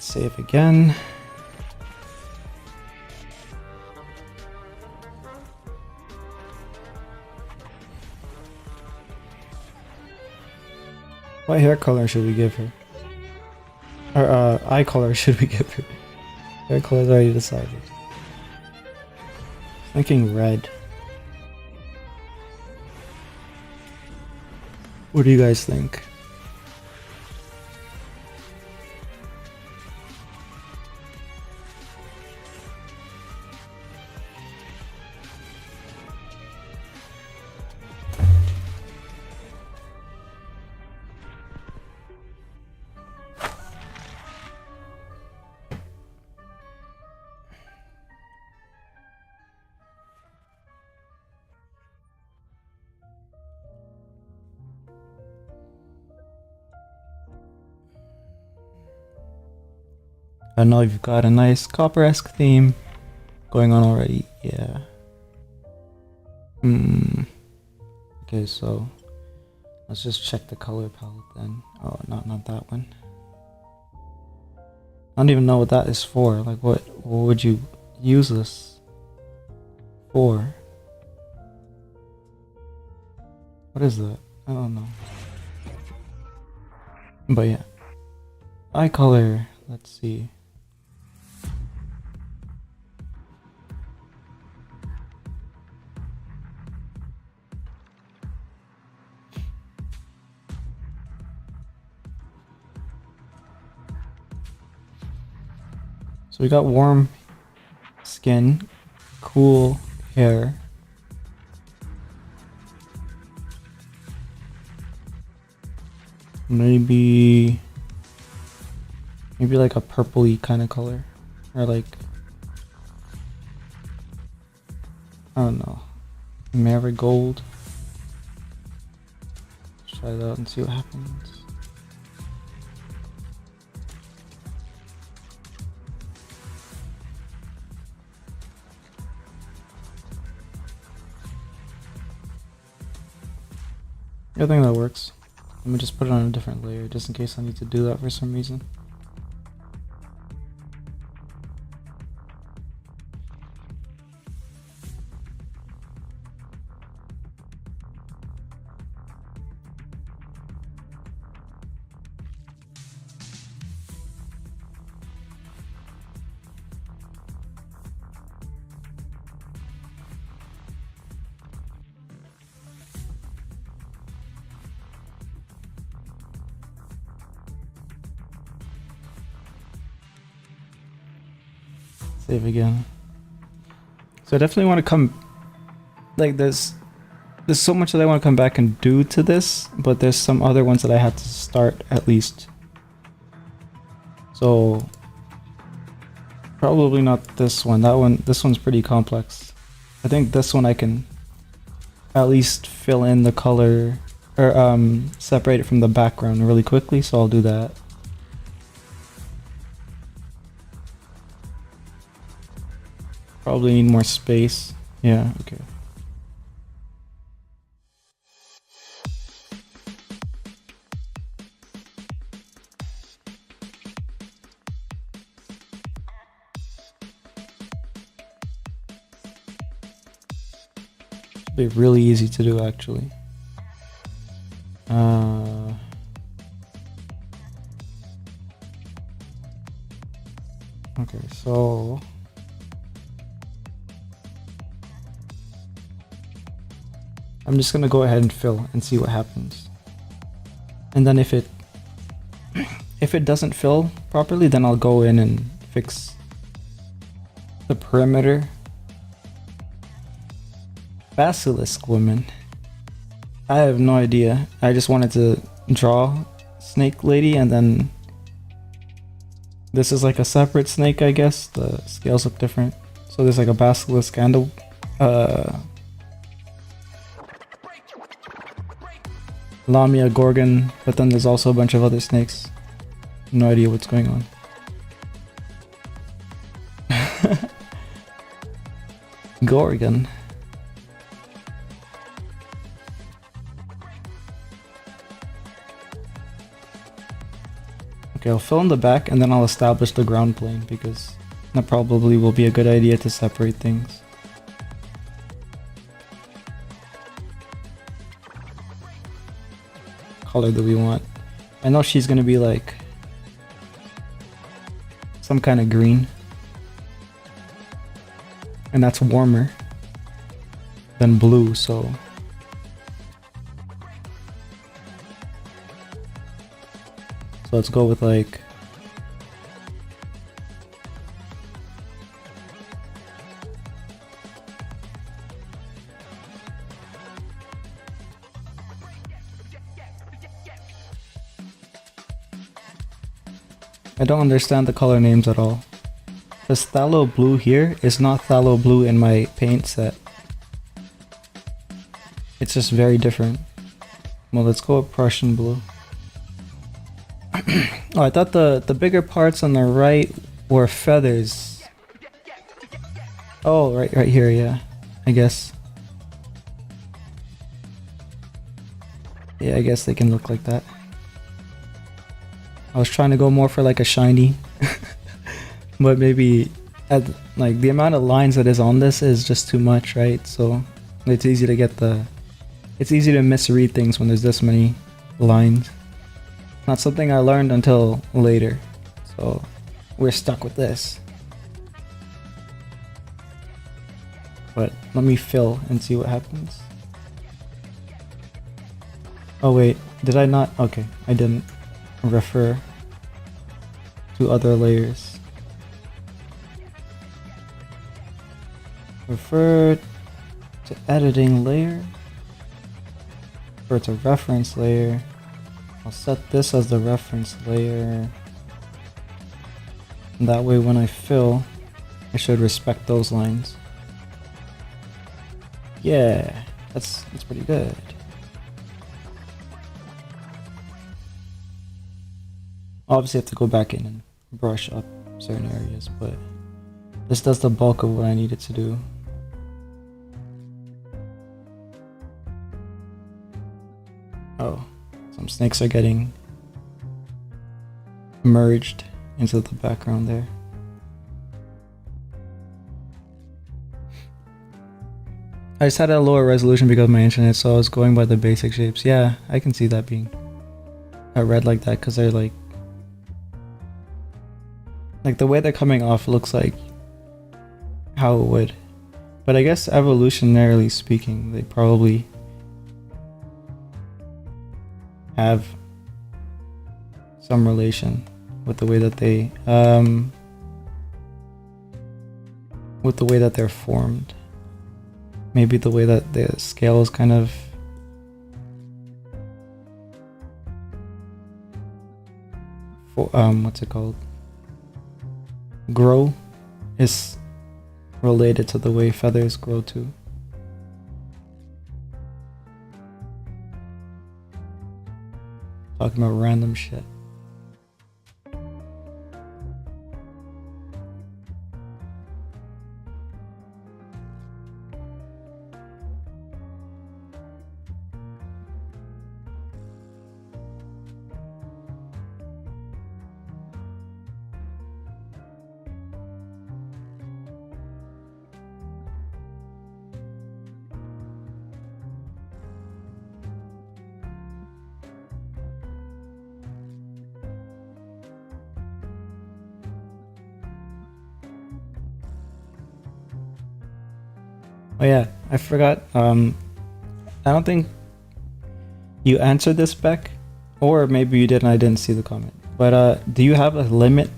Let's save again. What hair color should we give her? Or eye color should we give her? Hair color's already decided. Thinking red. What do you guys think? I know you've got a nice copper-esque theme going on already. Yeah. Okay, so let's just check the color palette then. Oh, not that one. I don't even know what that is for. Like, what would you use this for? What is that? I don't know. But yeah. Eye color. Let's see. So we got warm skin, cool hair. Maybe like a purpley kind of color, or like, I don't know, marigold. Let's try that and see what happens. I think that works. Let me just put it on a different layer just in case I need to do that for some reason. Save again. So I definitely want to come, like, there's so much that I want to come back and do to this, but there's some other ones that I had to start at least. So probably not this one. This one's pretty complex. I think this one I can at least fill in the color, or separate it from the background really quickly, so I'll do that. Probably need more space. Yeah, okay. Should be really easy to do actually. Okay, so I'm just gonna go ahead and fill and see what happens. And then if it doesn't fill properly, then I'll go in and fix the perimeter. Basilisk woman. I have no idea. I just wanted to draw snake lady, and then this is like a separate snake, I guess. The scales look different. So there's like a basilisk and a Lamia Gorgon, but then there's also a bunch of other snakes. No idea what's going on. Gorgon. Okay, I'll fill in the back and then I'll establish the ground plane because that probably will be a good idea to separate things. Color do we want? I know she's gonna be like some kind of green, and that's warmer than blue, so let's go with like I don't understand the color names at all. This phthalo blue here is not phthalo blue in my paint set. It's just very different. Well, let's go with Prussian blue. Oh, I thought the bigger parts on the right were feathers. Oh, right here, yeah. I guess. Yeah, I guess they can look like that. I was trying to go more for like a shiny, but maybe like the amount of lines that is on this is just too much, right? So it's easy to get it's easy to misread things when there's this many lines. Not something I learned until later, so we're stuck with this. But let me fill and see what happens. Oh wait, did I not? Okay, I didn't refer to other layers. Refer to editing layer. Refer to reference layer. I'll set this as the reference layer. And that way when I fill, I should respect those lines. Yeah, that's pretty good. Obviously I have to go back in and brush up certain areas, but this does the bulk of what I needed to do. Oh, some snakes are getting merged into the background there. I just had a lower resolution because of my internet, so I was going by the basic shapes. Yeah, I can see that being a red like that because they're like the way they're coming off looks like how it would. But I guess evolutionarily speaking, they probably have some relation with the way that they're formed. Maybe the way that the scales kind of what's it called? Grow is related to the way feathers grow too. Talking about random shit. Oh yeah, I forgot. I don't think you answered this, Beck, or maybe you did and I didn't see the comment. But do you have a limit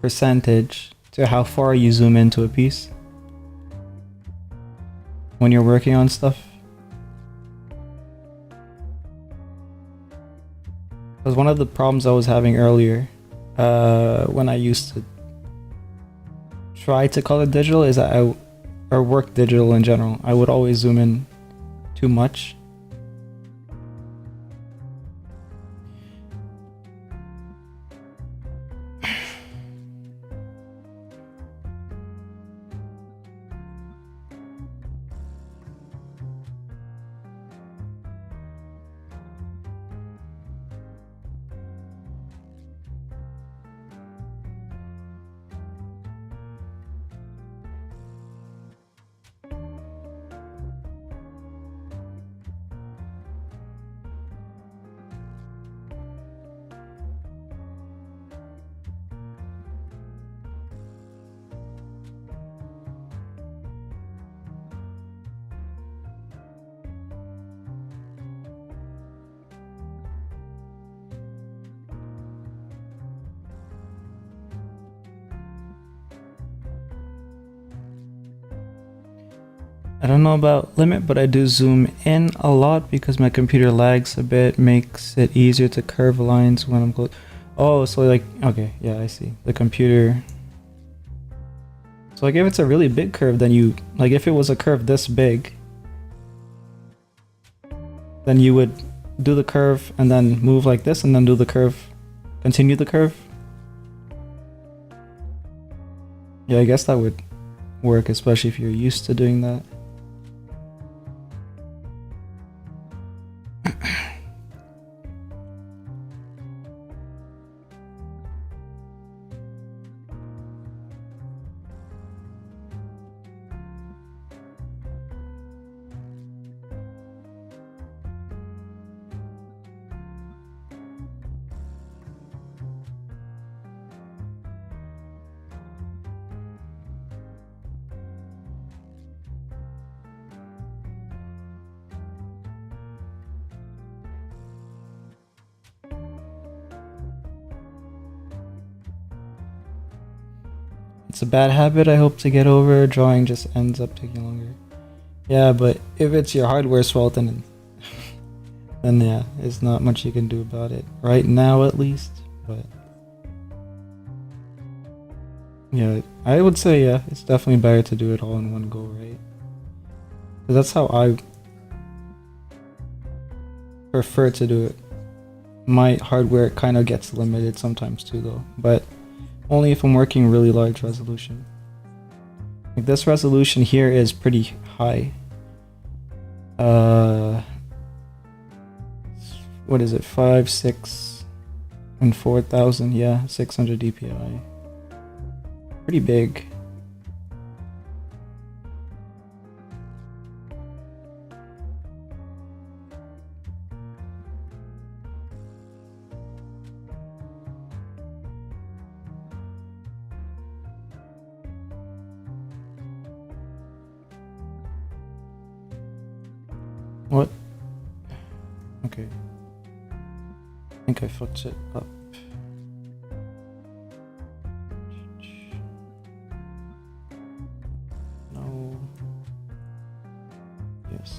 percentage to how far you zoom into a piece when you're working on stuff? Because one of the problems I was having earlier when I used to try to color digital is that or work digital in general, I would always zoom in too much. I don't know about limit, but I do zoom in a lot because my computer lags a bit, makes it easier to curve lines when I'm close. Oh, so like, okay, yeah, I see. The computer. So like if it's a really big curve, then you, like if it was a curve this big, then you would do the curve and then move like this and then do the curve, continue the curve. Yeah, I guess that would work, especially if you're used to doing that. It's a bad habit I hope to get over. Drawing just ends up taking longer. Yeah, but if it's your hardware's fault, then yeah, there's not much you can do about it. Right now, at least. But yeah, I would say, yeah, it's definitely better to do it all in one go, right? 'Cause that's how I prefer to do it. My hardware kind of gets limited sometimes too, though. But only if I'm working really large resolution. Like this resolution here is pretty high. What is it? 5, 6, and 4000. Yeah, 600 DPI. Pretty big. What? Okay. I think I fucked it up. No. Yes.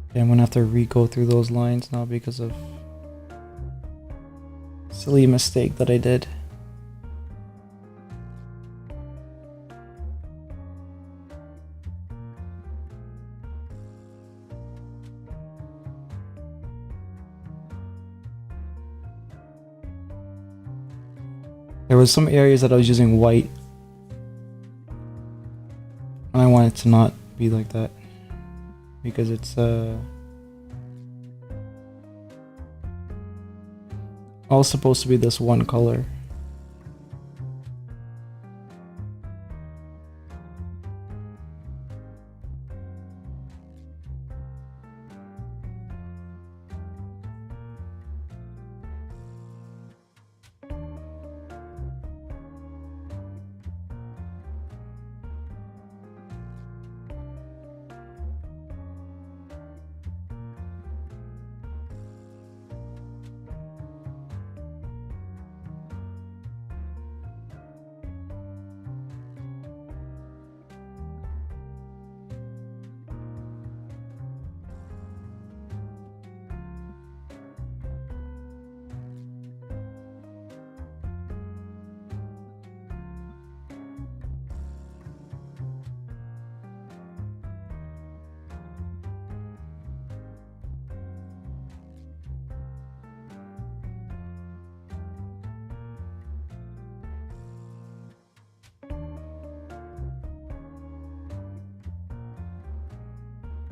Okay, I'm gonna have to re-go through those lines now because of silly mistake that I did. There was some areas that I was using white, and I want it to not be like that because it's all supposed to be this one color.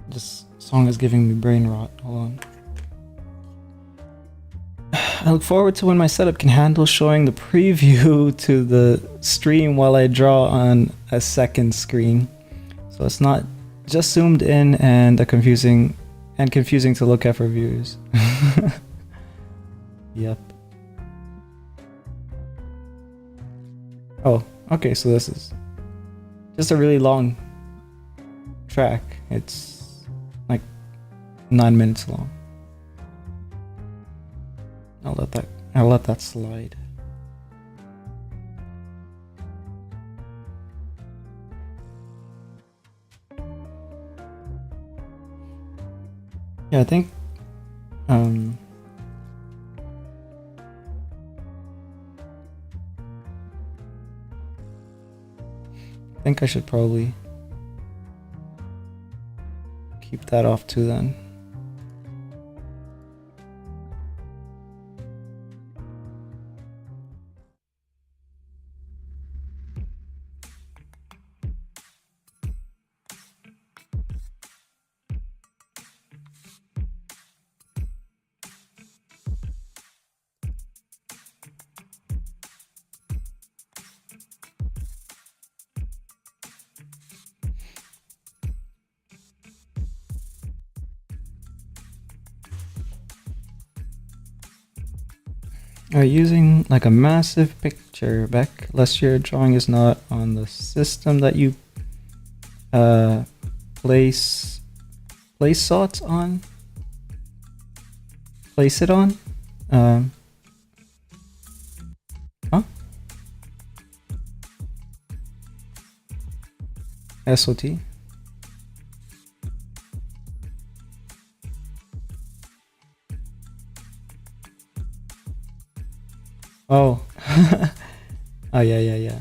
This song is giving me brain rot. Hold on. I look forward to when my setup can handle showing the preview to the stream while I draw on a second screen. So it's not just zoomed in and confusing to look at for viewers. Yep. Oh, okay, so this is just a really long track. It's like 9 minutes long. I'll let that I'll let that slide. Yeah, I think I should probably keep that off too then. Are using like a massive picture, Beck, lest your drawing is not on the system that you place it on? Place it on? Huh? SOT? Oh. Oh, yeah.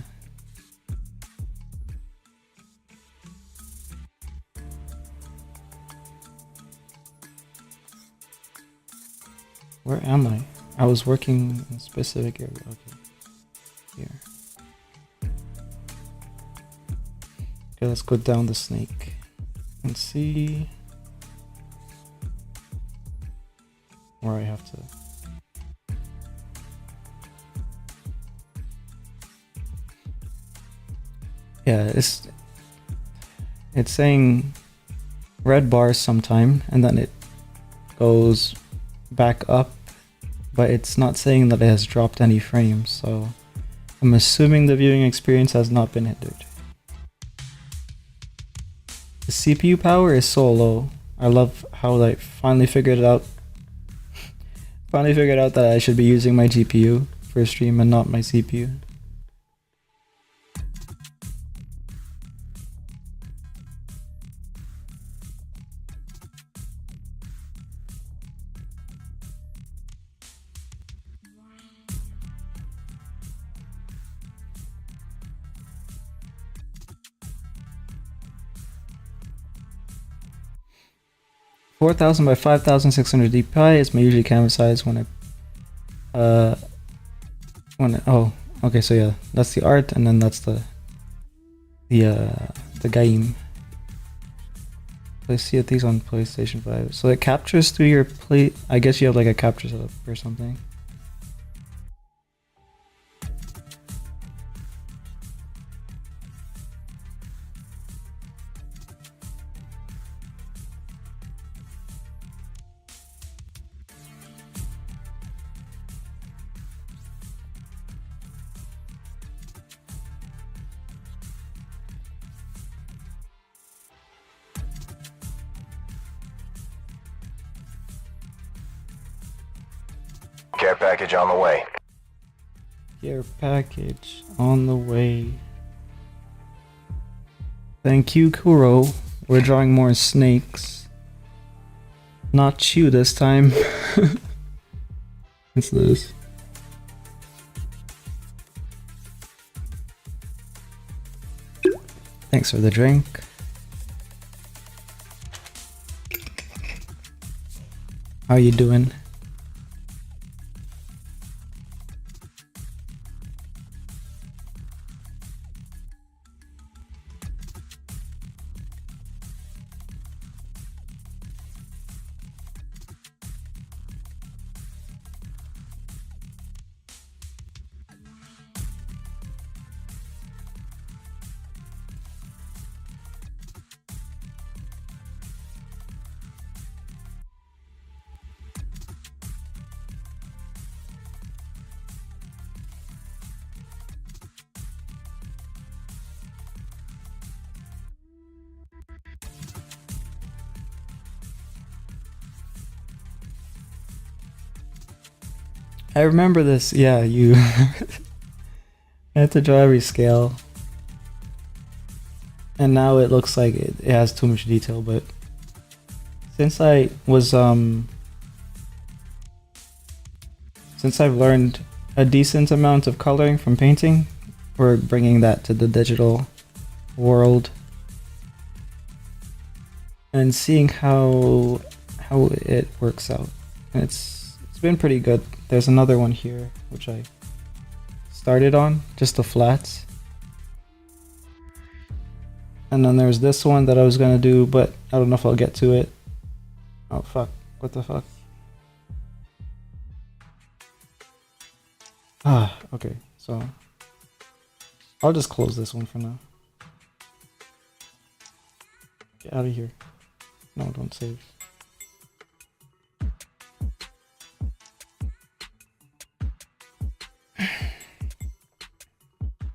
Where am I? I was working in a specific area. Okay. Here. Okay, let's go down the snake and see where I have to. Yeah, it's saying red bars sometime, and then it goes back up, but it's not saying that it has dropped any frames, so I'm assuming the viewing experience has not been hindered. The CPU power is so low. I love how I finally figured it out. Finally figured out that I should be using my GPU for stream and not my CPU. $4,000 by 5,600 dpi is my usually canvas size when oh, okay, so yeah, that's the art, and then that's the game. Let's see these on PlayStation 5. So it captures through your I guess you have like a capture setup or something. Care package on the way. Care package on the way. Thank you, Kuro. We're drawing more snakes. Not you this time. What's this? Thanks for the drink. How you doing? I remember this. Yeah, you I had to draw every scale. And now it looks like it has too much detail, but since I was since I've learned a decent amount of coloring from painting, we're bringing that to the digital world and seeing how it works out. And it's been pretty good. There's another one here which I started on, just the flats. And then there's this one that I was gonna do, but I don't know if I'll get to it. Oh fuck, what the fuck? Ah, okay, so I'll just close this one for now. Get out of here. No, don't save.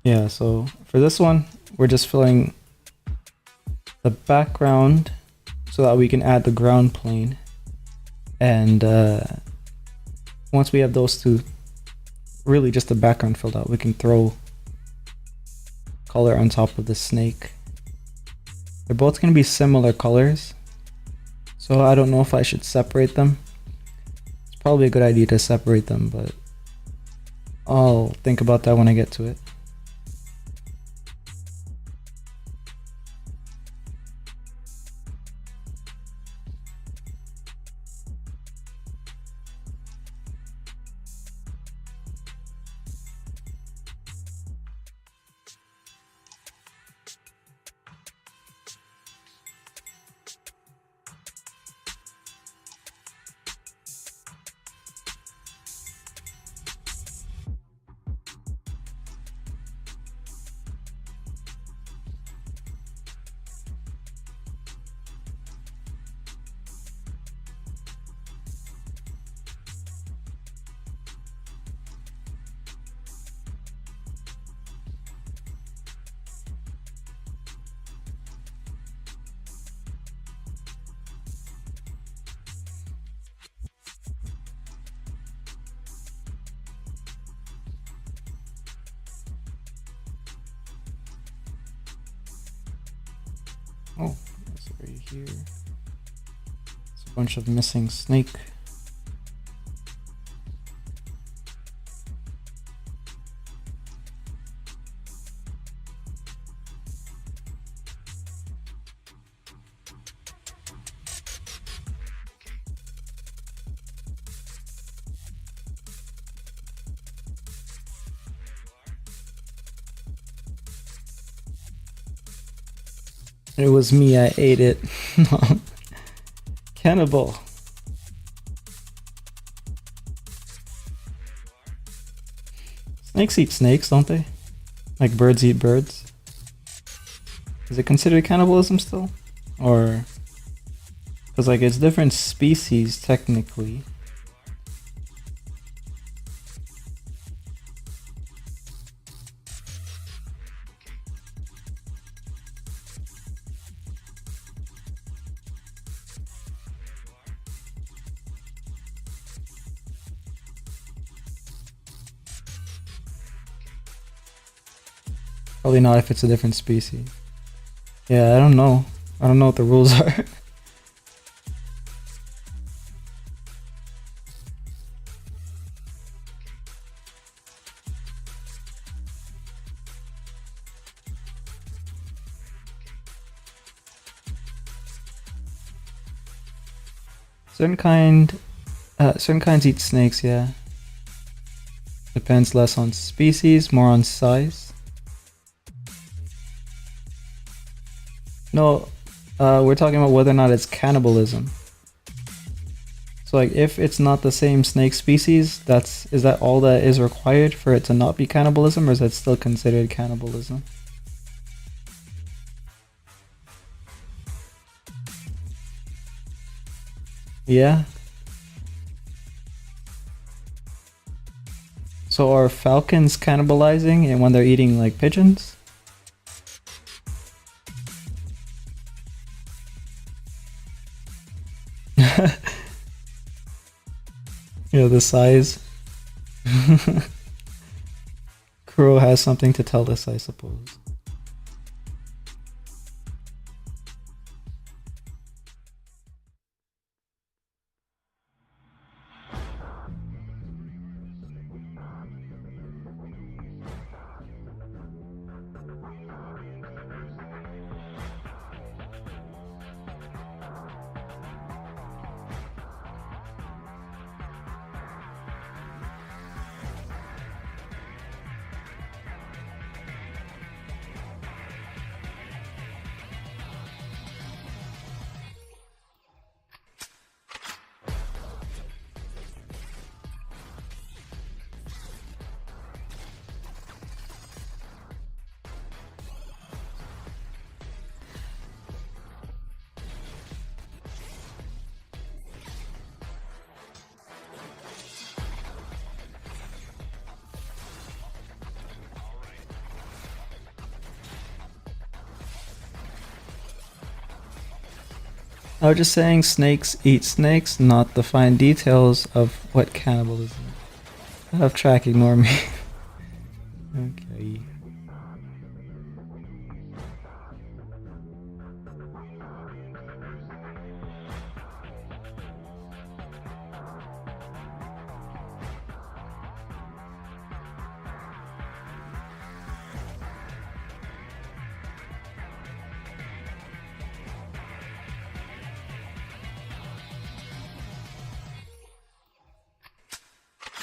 Yeah, so for this one, we're just filling the background so that we can add the ground plane. And once we have those two, really just the background filled out, we can throw color on top of the snake. They're both going to be similar colors, so I don't know if I should separate them. It's probably a good idea to separate them, but I'll think about that when I get to it. Oh, that's right here. It's a bunch of missing snake. It was me, I ate it. Cannibal. Snakes eat snakes, don't they? Like birds eat birds. Is it considered cannibalism still? Or... because like it's different species technically. Probably not if it's a different species. Yeah, I don't know. I don't know what the rules are. Certain kinds eat snakes, yeah. Depends less on species, more on size. No, we're talking about whether or not it's cannibalism. So like if it's not the same snake species, is that all that is required for it to not be cannibalism, or is that still considered cannibalism? Yeah. So are falcons cannibalizing and when they're eating like pigeons? Yeah, the size. Kuro has something to tell us, I suppose. I was just saying snakes eat snakes, not the fine details of what cannibalism. Have track, ignore me. Okay.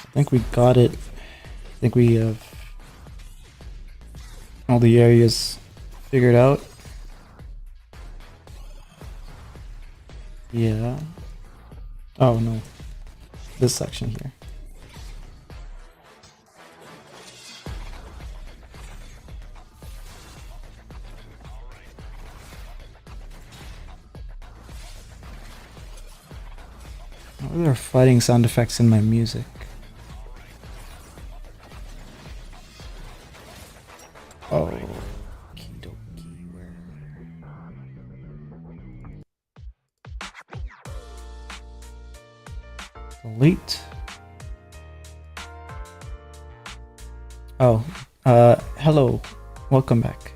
I think we got it. I think we have all the areas figured out. Yeah. Oh no. This section here. Why are there fighting sound effects in my music? Oh, okie dokie, where? Delete. Oh, hello, welcome back.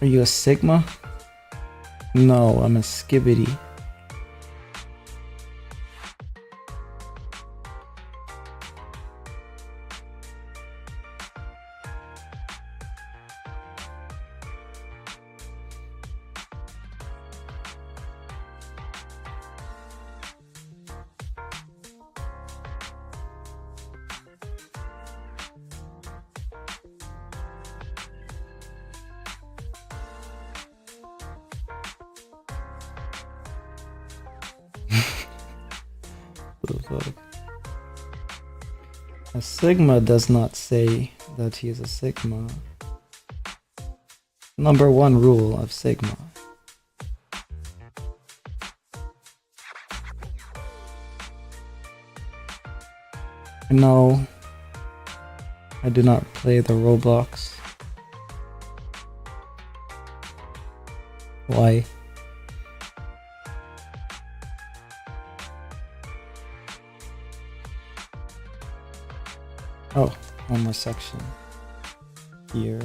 Are you a Sigma? No, I'm a Skibbity. What the fuck? A Sigma does not say that he is a Sigma. Number one rule of Sigma. No, I do not play the Roblox. Why? Oh, one more section here.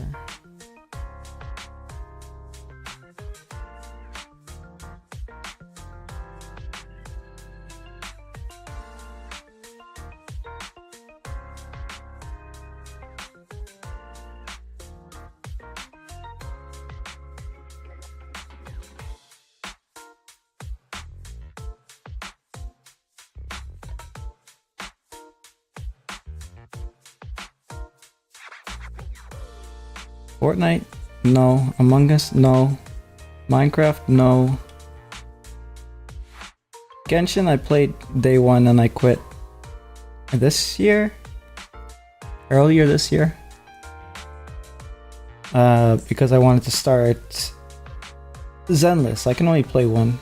Fortnite? No. Among Us? No. Minecraft? No. Genshin I played day one and I quit this year? Earlier this year? Because I wanted to start Zenless. I can only play one.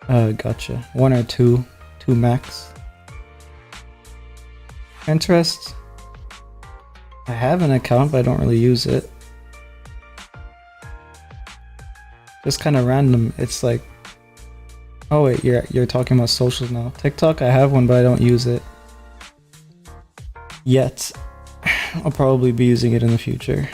Gotcha. One or two. Two max. Pinterest? I have an account, but I don't really use it. Just kind of random. It's like, oh wait, you're talking about socials now. TikTok, I have one, but I don't use it yet. I'll probably be using it in the future.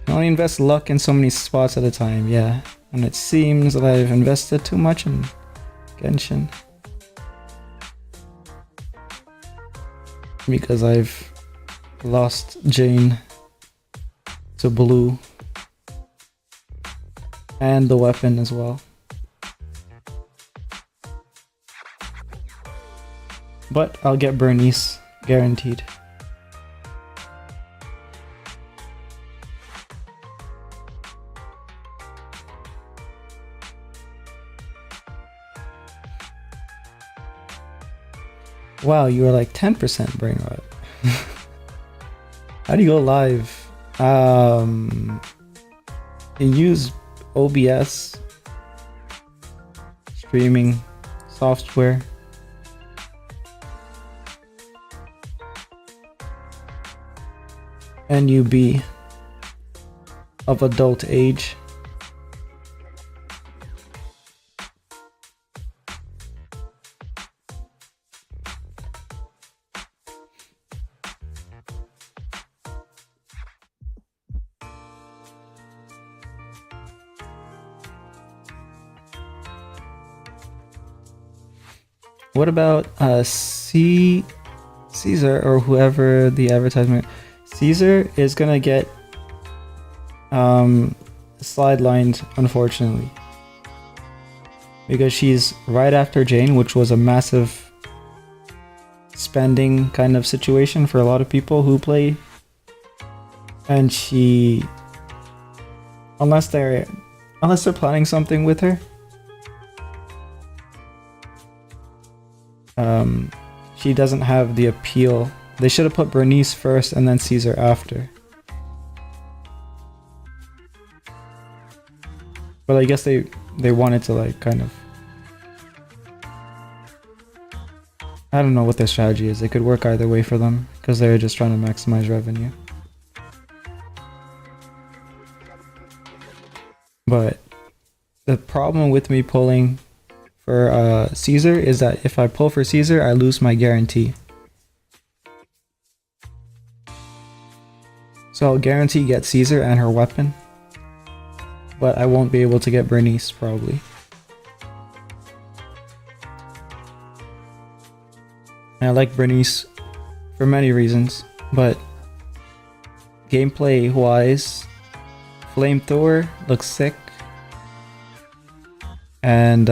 I only invest luck in so many spots at a time, yeah. And it seems that I've invested too much in Genshin. Because I've lost Jane to blue. And the weapon as well. But I'll get Bernice, guaranteed. Wow, you were like 10% brain rot. How do you go live? You use OBS streaming software. NUB of adult age. What about Caesar or whoever the advertisement? Caesar is gonna get sidelined, unfortunately, because she's right after Jane, which was a massive spending kind of situation for a lot of people who play, and she, unless they're planning something with her, she doesn't have the appeal. They should have put Bernice first and then Caesar after. But I guess they wanted to like kind of, I don't know what their strategy is. It could work either way for them because they're just trying to maximize revenue. But the problem with me pulling for Caesar is that if I pull for Caesar, I lose my guarantee. So I'll guarantee get Caesar and her weapon, but I won't be able to get Bernice probably. And I like Bernice for many reasons, but gameplay wise, Flamethrower looks sick. And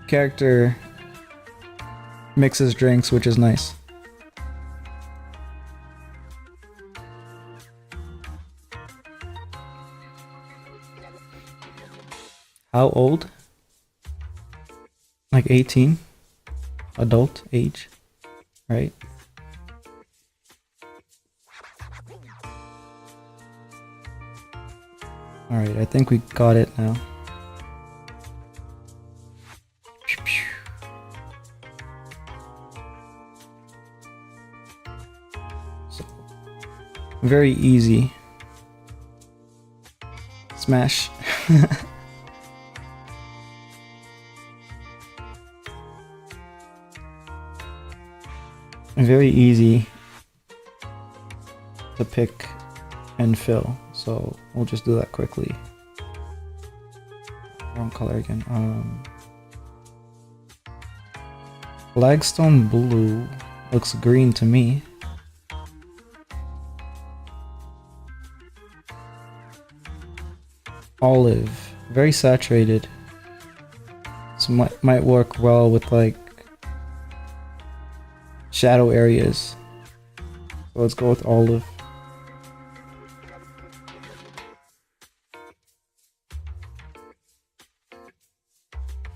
character mixes drinks, which is nice. How old? Like 18? Adult age, right? Alright, I think we got it now. So, very easy. Smash. Very easy to pick and fill, so we'll just do that quickly. Wrong color again. Flagstone blue looks green to me. Olive, very saturated. So might work well with like shadow areas. So let's go with olive.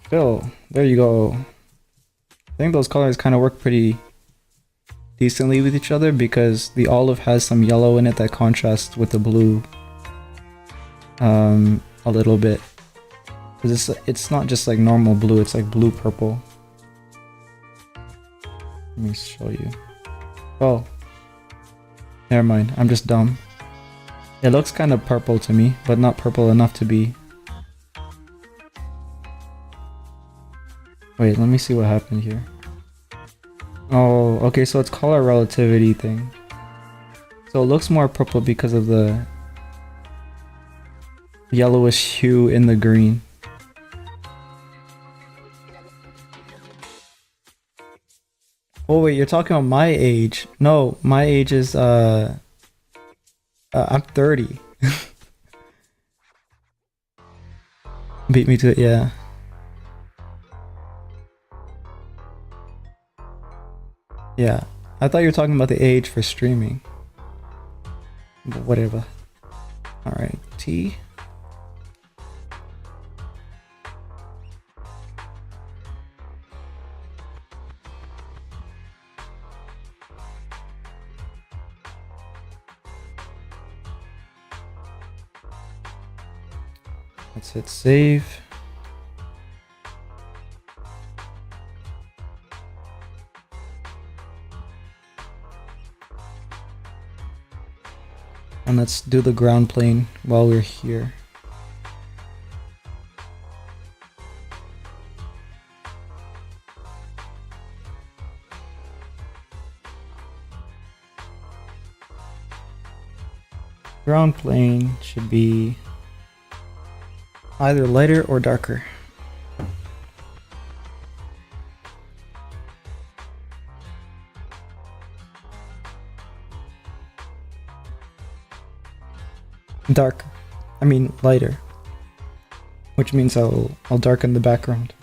Fill, there you go. I think those colors kind of work pretty decently with each other because the olive has some yellow in it that contrasts with the blue a little bit. 'Cause it's not just like normal blue, it's like blue purple. Let me show you. Oh. Never mind, I'm just dumb. It looks kind of purple to me, but not purple enough to be. Wait, let me see what happened here. Oh, okay, so it's color relativity thing. So it looks more purple because of the yellowish hue in the green. Oh wait, you're talking about my age. No, my age is I'm 30. Beat me to it, yeah. Yeah. I thought you were talking about the age for streaming. But whatever. Alright, T. Let's hit save. And let's do the ground plane while we're here. Ground plane should be either lighter or darker. Dark. I mean lighter. Which means I'll darken the background.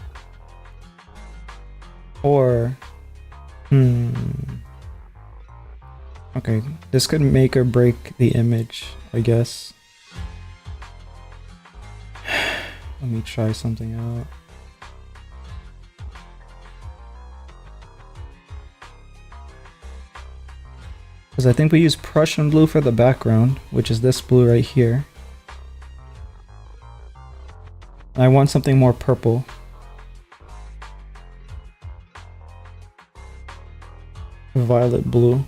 Or okay, this could make or break the image, I guess. Let me try something out. Because I think we use Prussian blue for the background, which is this blue right here. I want something more purple. Violet blue.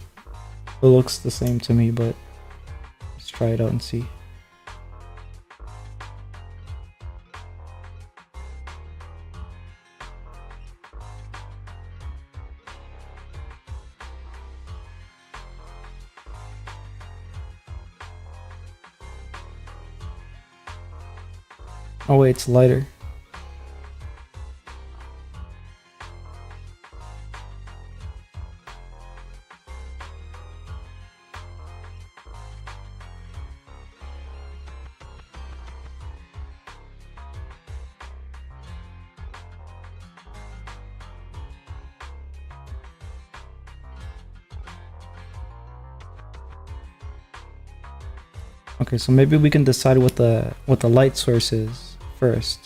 It looks the same to me, but let's try it out and see. Oh wait, it's lighter. Okay, so maybe we can decide what the light source is first.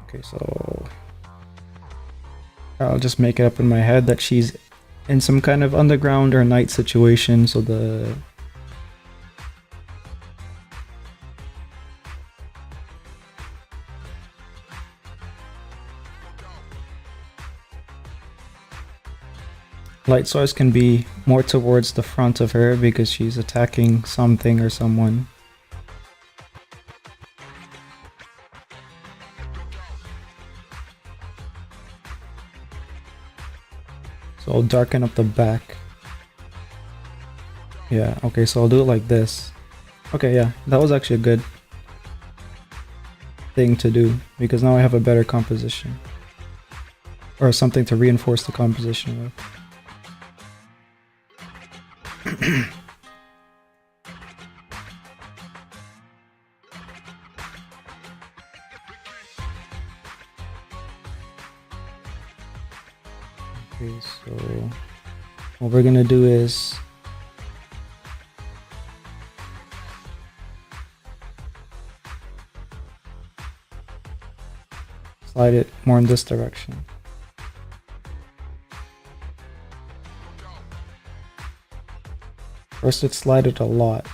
Okay, so I'll just make it up in my head that she's in some kind of underground or night situation, so the light source can be more towards the front of her because she's attacking something or someone. So I'll darken up the back. Yeah, okay, so I'll do it like this. Okay, yeah, that was actually a good thing to do because now I have a better composition. Or something to reinforce the composition with. Okay, so what we're gonna do is slide it more in this direction. First, let's slide it a lot.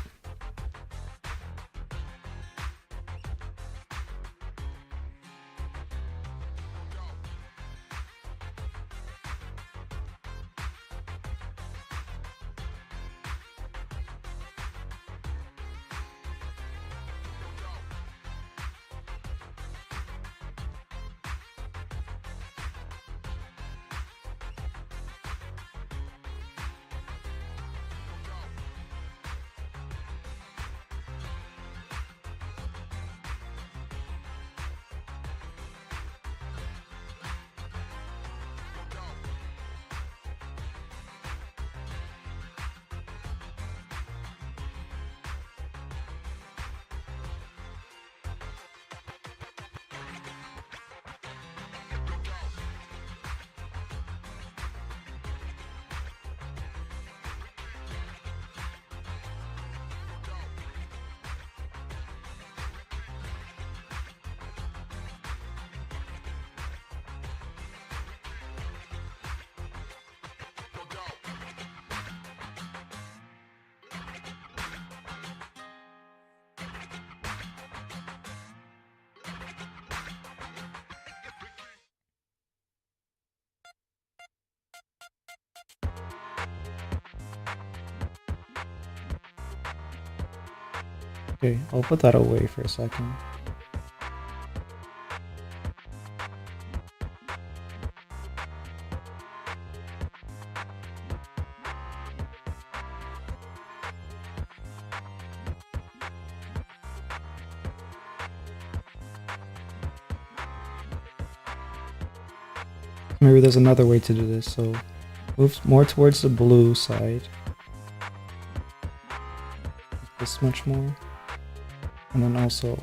Okay, I'll put that away for a second. Maybe there's another way to do this, so move more towards the blue side. This much more. And then also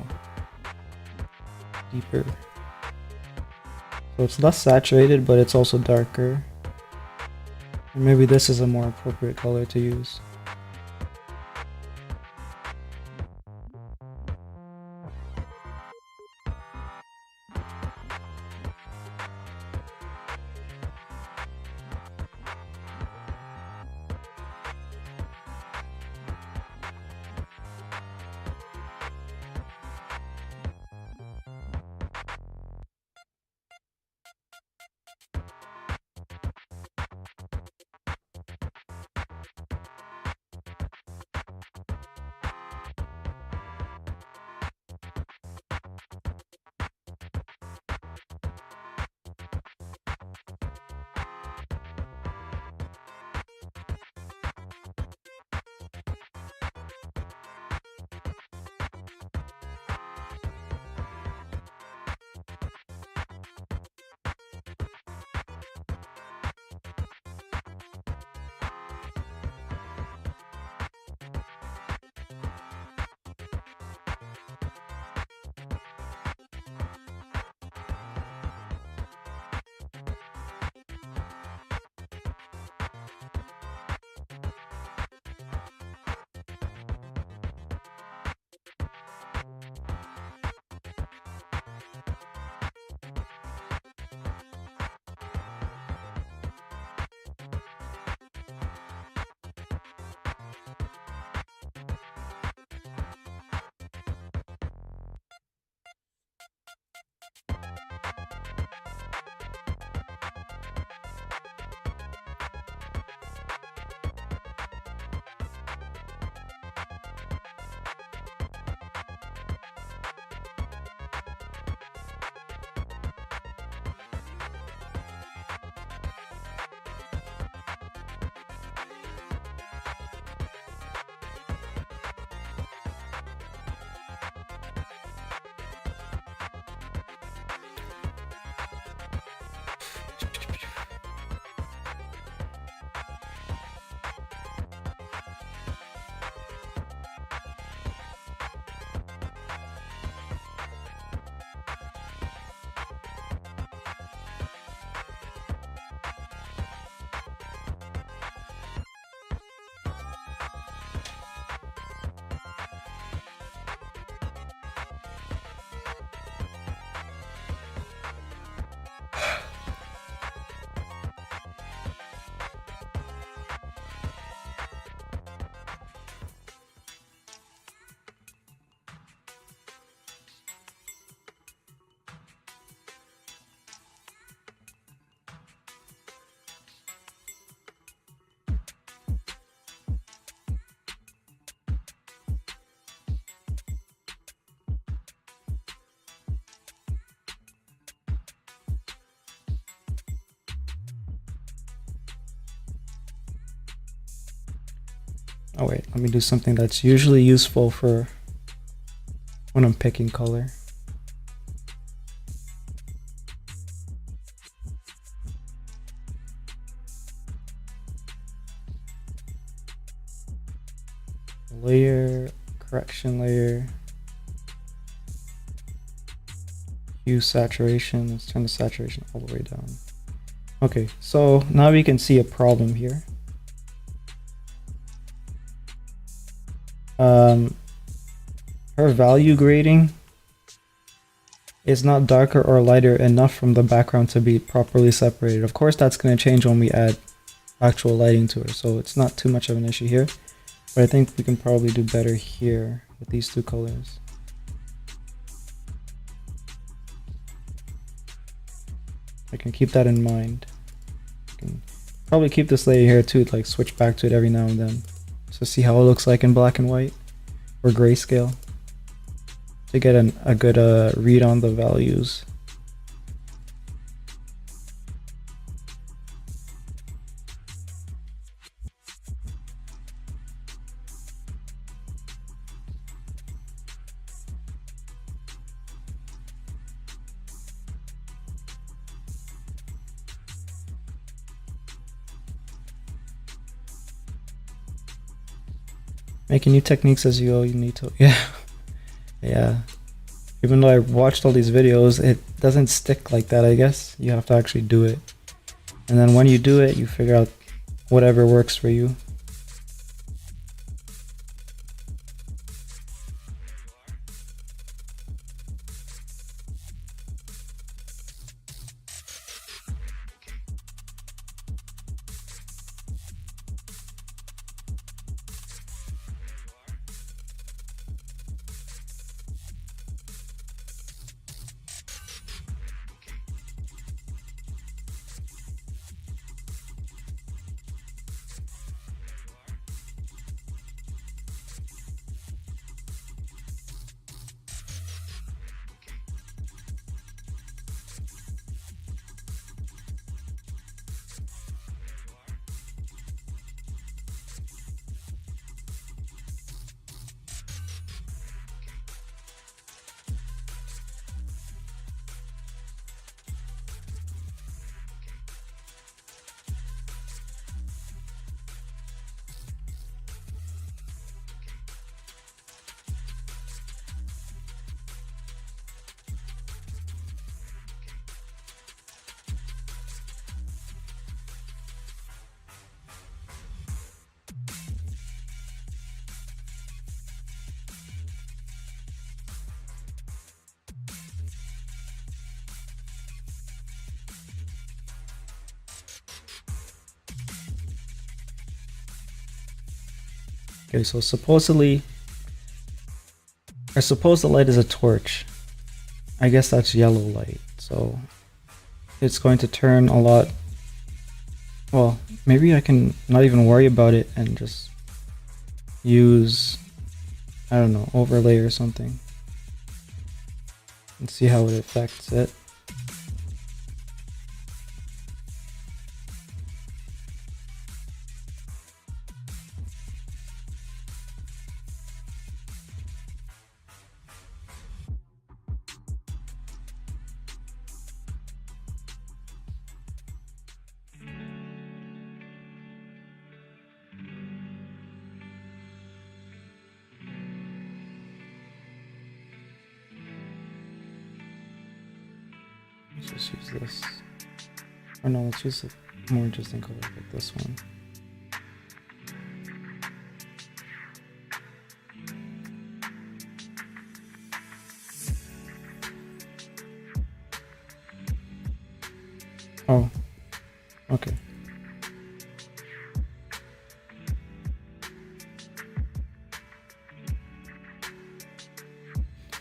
deeper. So it's less saturated, but it's also darker. And maybe this is a more appropriate color to use. Oh wait, let me do something that's usually useful for when I'm picking color. Layer, correction layer, hue saturation. Let's turn the saturation all the way down. Okay, so now we can see a problem here. Her value grading is not darker or lighter enough from the background to be properly separated. Of course, that's going to change when we add actual lighting to her, so it's not too much of an issue here. But I think we can probably do better here with these two colors. I can keep that in mind. I can probably keep this layer here too, like switch back to it every now and then, to see how it looks like in black and white or grayscale. to get a good read on the values. Making new techniques as you go, you need to, yeah. Yeah. Even though I watched all these videos, it doesn't stick like that, I guess. You have to actually do it. And then when you do it, you figure out whatever works for you. Okay, so supposedly, I suppose the light is a torch. I guess that's yellow light, so it's going to turn a lot. Well, maybe I can not even worry about it and just use, I don't know, overlay or something and see how it affects it. Let's just use this. Or no, let's use a more interesting color like this one. Oh, okay.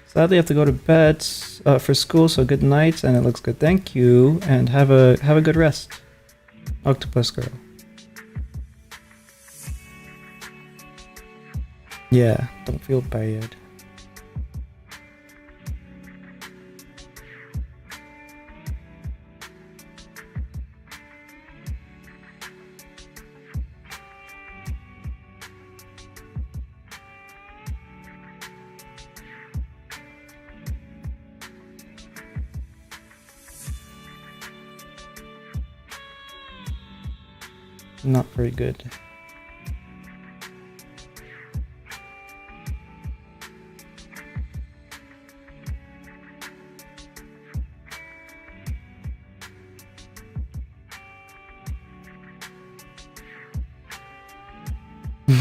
Sadly, I have to go to bed for school, so good night, and it looks good. Thank you, and have a good rest, Octopus Girl. Yeah, don't feel bad. Not very good.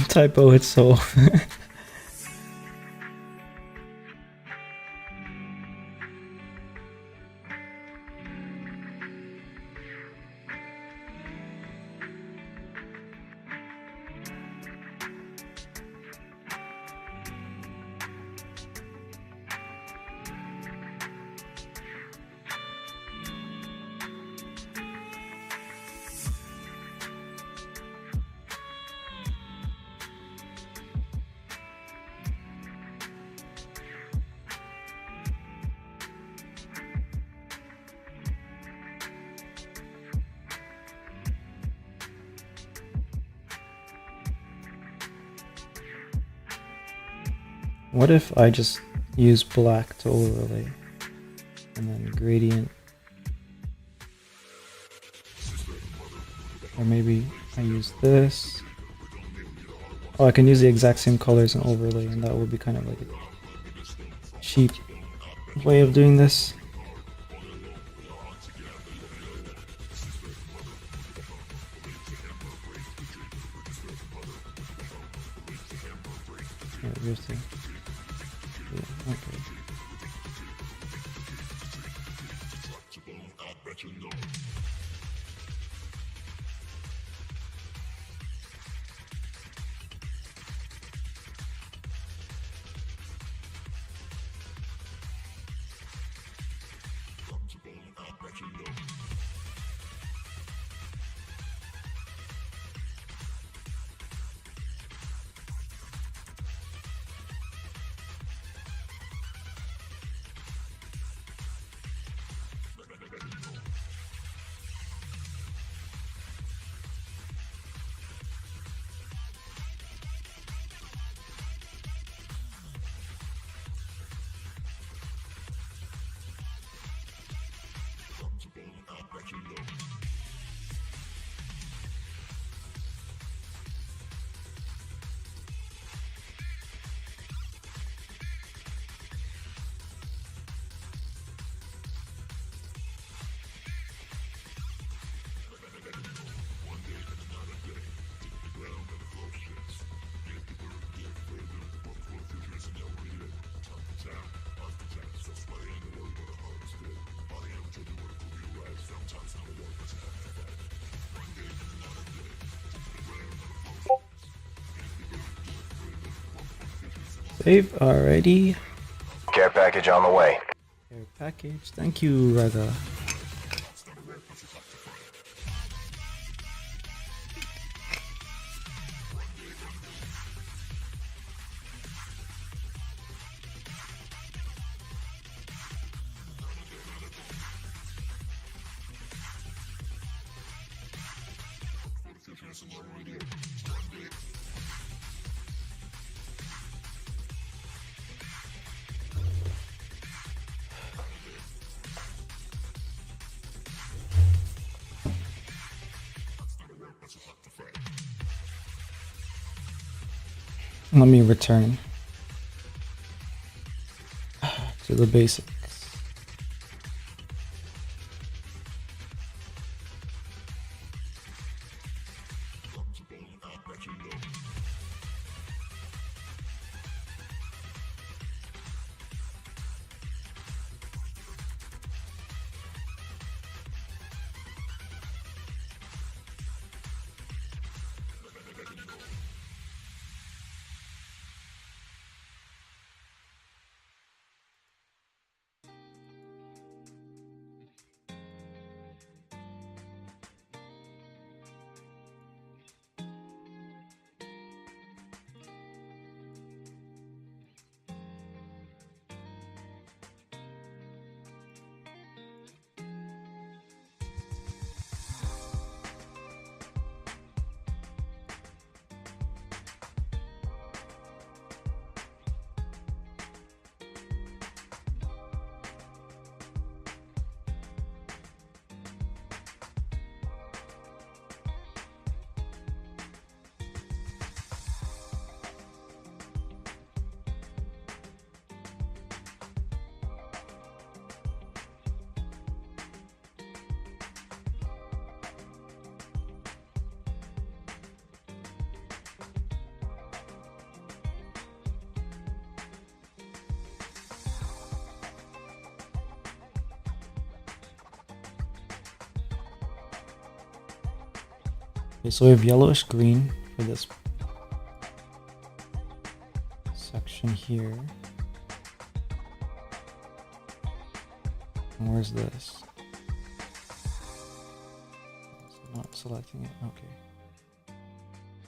Typo itself. What if I just use black to overlay and then gradient? Or maybe I use this. Oh, I can use the exact same colors and overlay, and that would be kind of like a cheap way of doing this. Here's the, yeah, okay. Save already. Care package on the way. Care package. Thank you, Raga. Let me return to the basics. Okay, so we have yellowish green for this section here. And where's this? So not selecting it. Okay.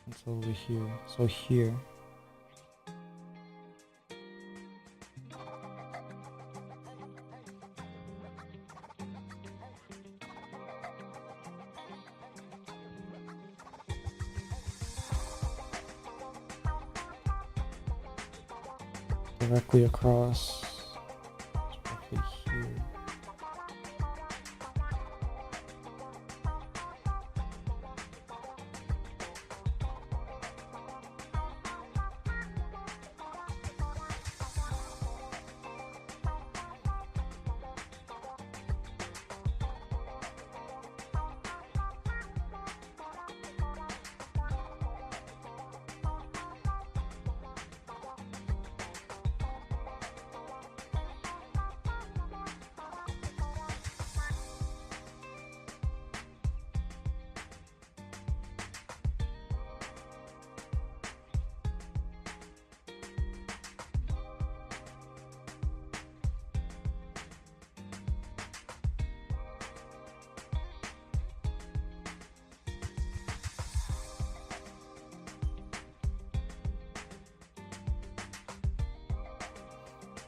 It's over here. So here. directly across. Roughly here.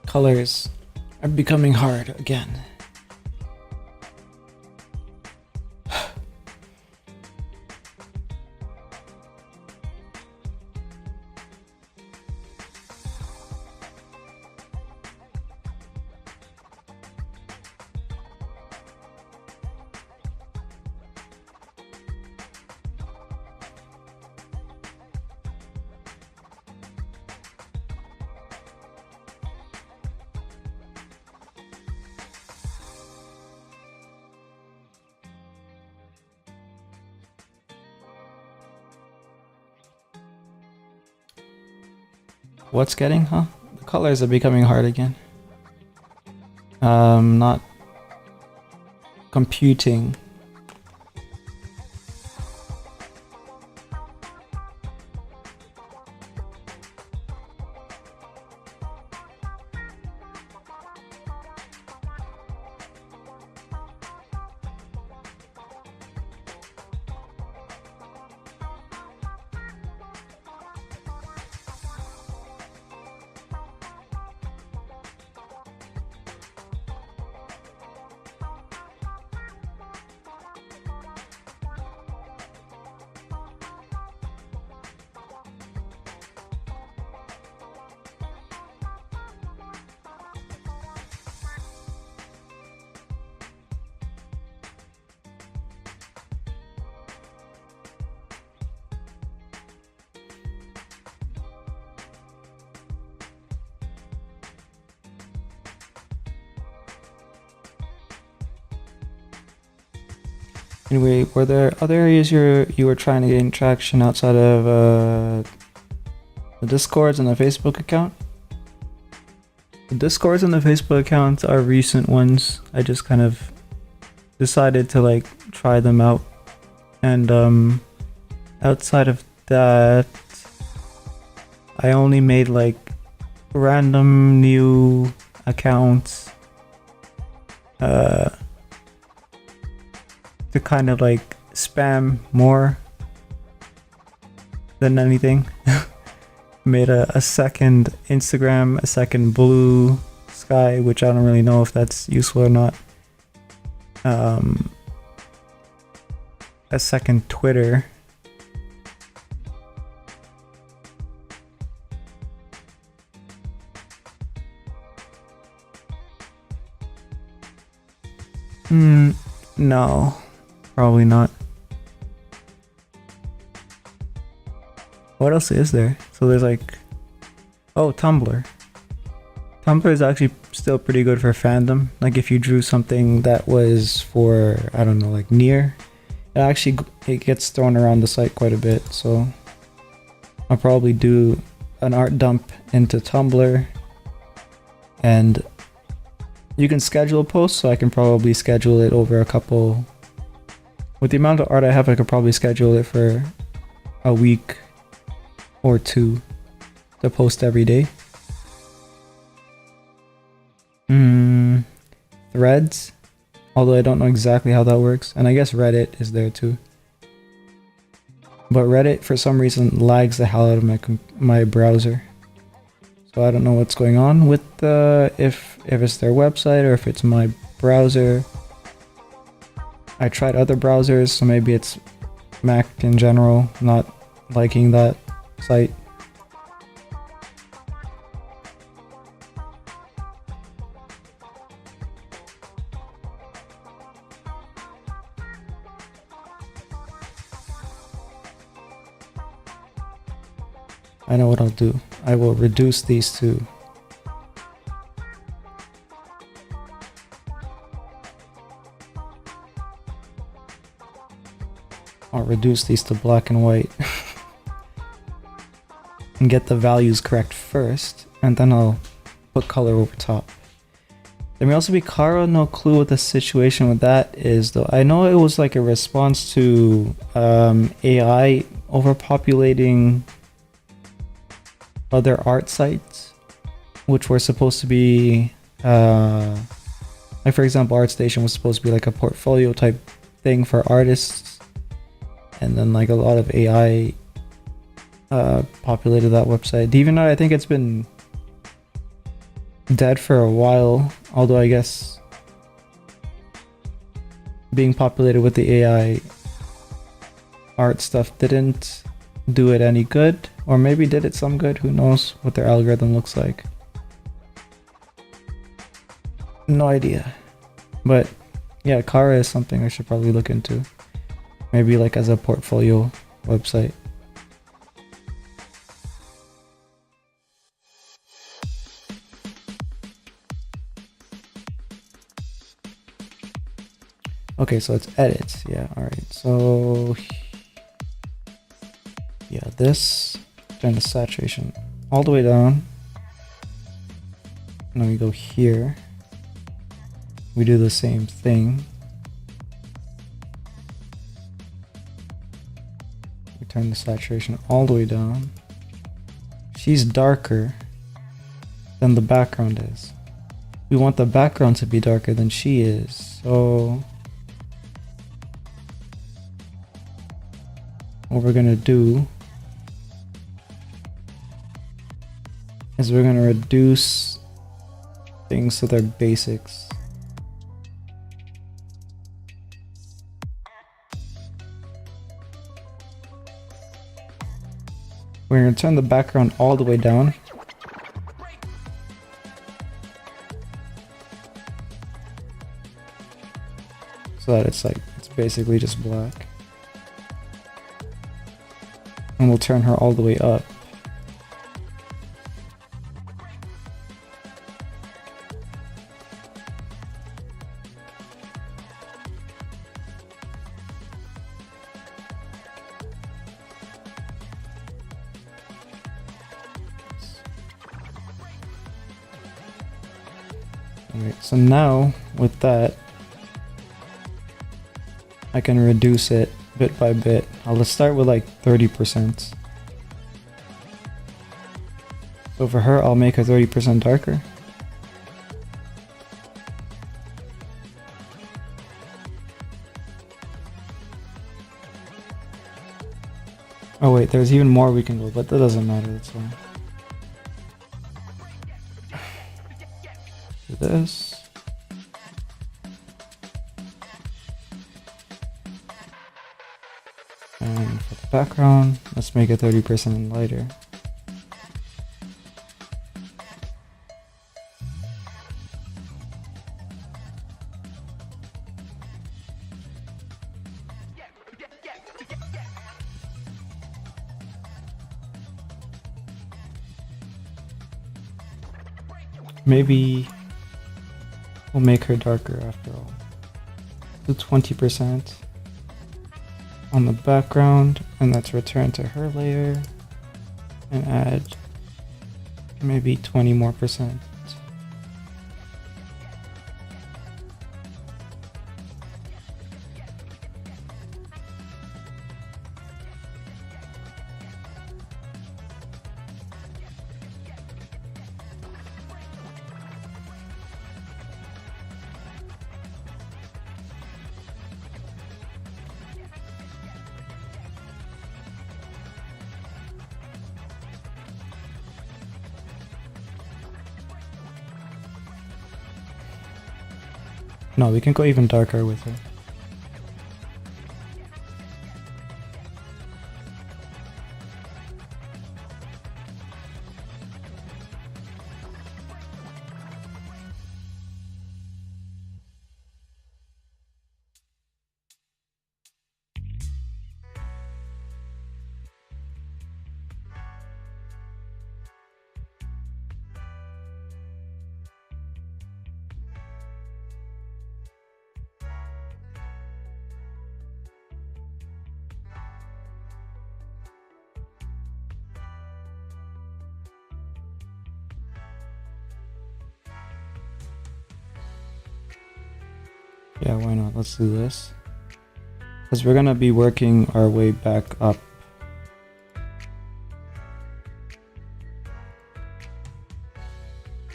Colors are becoming hard again. What's getting, huh? The colors are becoming hard again. Not computing. Anyway, were there other areas you were trying to gain traction outside of the Discords and the Facebook account? The Discords and the Facebook accounts are recent ones. I just kind of decided to like try them out, and outside of that, I only made like random new accounts to kind of like spam more than anything. Made a second Instagram, a second Blue Sky, which I don't really know if that's useful or not. A second Twitter. No, probably not. What else is there? So there's like, oh, Tumblr. Tumblr is actually still pretty good for fandom. Like if you drew something that was for, I don't know, like Nier, it gets thrown around the site quite a bit. So I'll probably do an art dump into Tumblr, and you can schedule posts, so I can probably schedule it over a couple. With the amount of art I have, I could probably schedule it for a week or two to post every day. Threads, although I don't know exactly how that works, and I guess Reddit is there too. But Reddit, for some reason, lags the hell out of my browser. So I don't know what's going on with if it's their website or if it's my browser. I tried other browsers, so maybe it's Mac in general not liking that site. I know what I'll do. I will reduce these two. I'll reduce these to black and white. And get the values correct first, and then I'll put color over top. There may also be Kara, no clue what the situation with that is though. I know it was like a response to AI overpopulating other art sites, which were supposed to be like for example ArtStation was supposed to be like a portfolio type thing for artists, and then like a lot of AI populated that website. DeviantArt, I think it's been dead for a while, although I guess being populated with the AI art stuff didn't do it any good, or maybe did it some good. Who knows what their algorithm looks like. No idea. But yeah, Kara is something I should probably look into, maybe like as a portfolio website. Okay, so it's edits. Yeah, alright. So yeah, this, turn the saturation all the way down. And then we go here. We do the same thing. We turn the saturation all the way down. She's darker than the background is. We want the background to be darker than she is, so what we're gonna do is we're gonna reduce things to their basics. We're gonna turn the background all the way down. So that it's basically just black. And we'll turn her all the way up. Alright, so now with that, I can reduce it bit by bit. Let's start with like 30%. So for her, I'll make her 30% darker. Oh wait, there's even more we can go, but that doesn't matter, that's fine. Do this. And for the background, let's make it 30% lighter. Maybe we'll make her darker after all. Do 20% on the background, and let's return to her layer and add maybe 20 more percent. No, we can go even darker with her. Yeah, why not? Let's do this. Because we're gonna be working our way back up.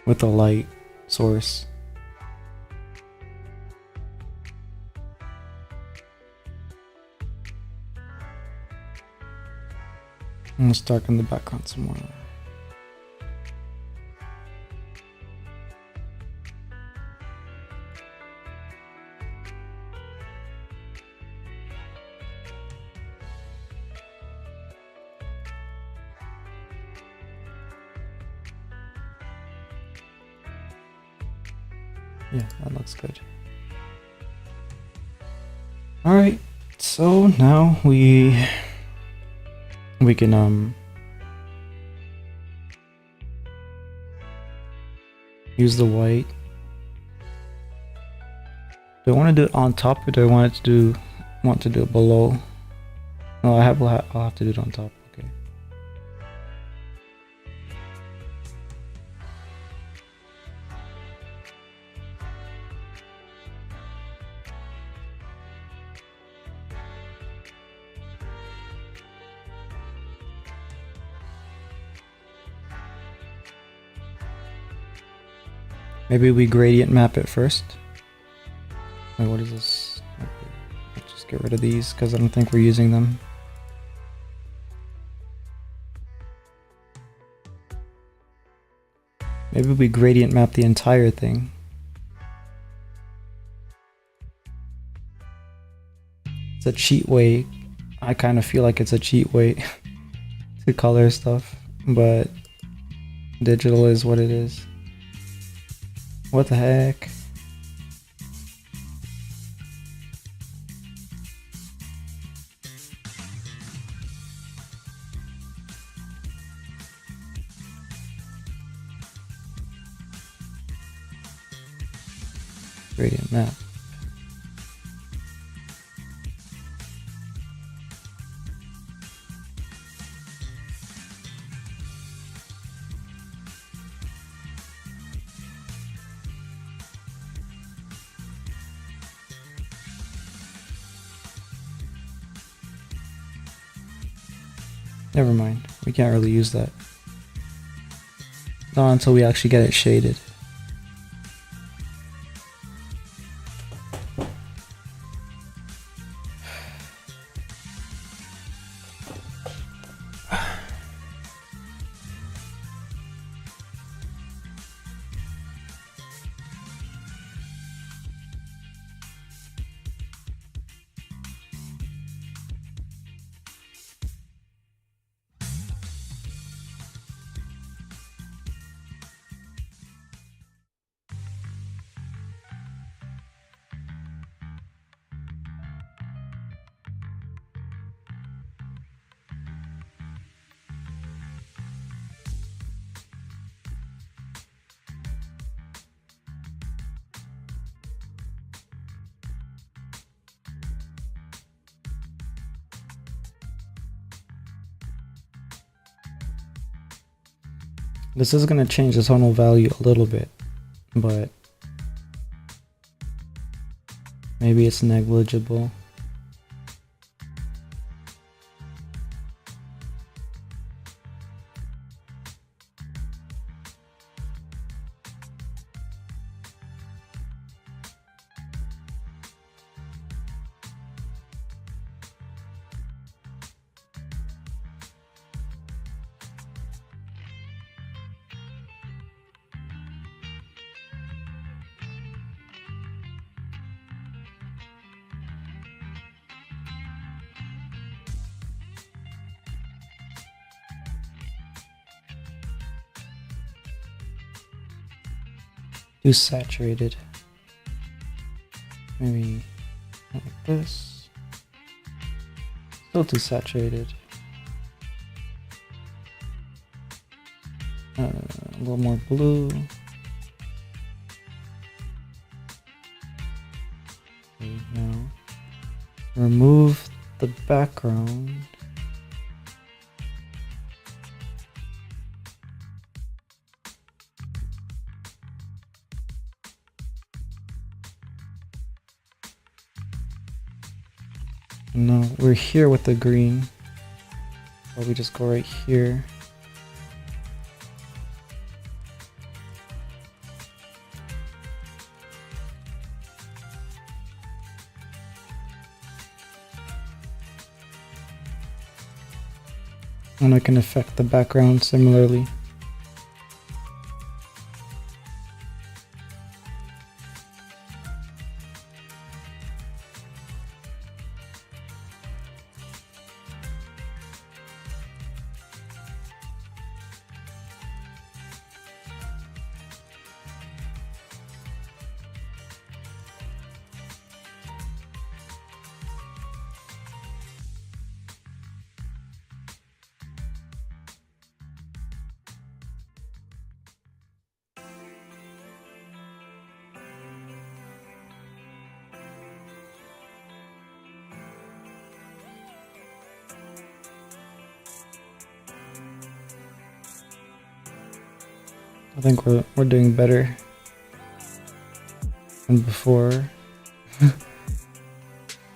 With a light source. And let's darken the background some more. Yeah, that looks good. Alright, so now we can use the white. Do I want to do it on top or do I want to do it below? No, I'll have to do it on top. Okay. Maybe we gradient map it first. Wait, what is this? Okay, let's just get rid of these because I don't think we're using them. Maybe we gradient map the entire thing. It's a cheat way. I kind of feel like it's a cheat way to color stuff, but digital is what it is. What the heck? Gradient map. Never mind, we can't really use that. Not until we actually get it shaded. This is going to change the tonal value a little bit, but maybe it's negligible. Too saturated. Maybe like this. Still too saturated. A little more blue. Okay, now remove the background. And now we're here with the green. So we just go right here. And I can affect the background similarly. I think we're doing better than before.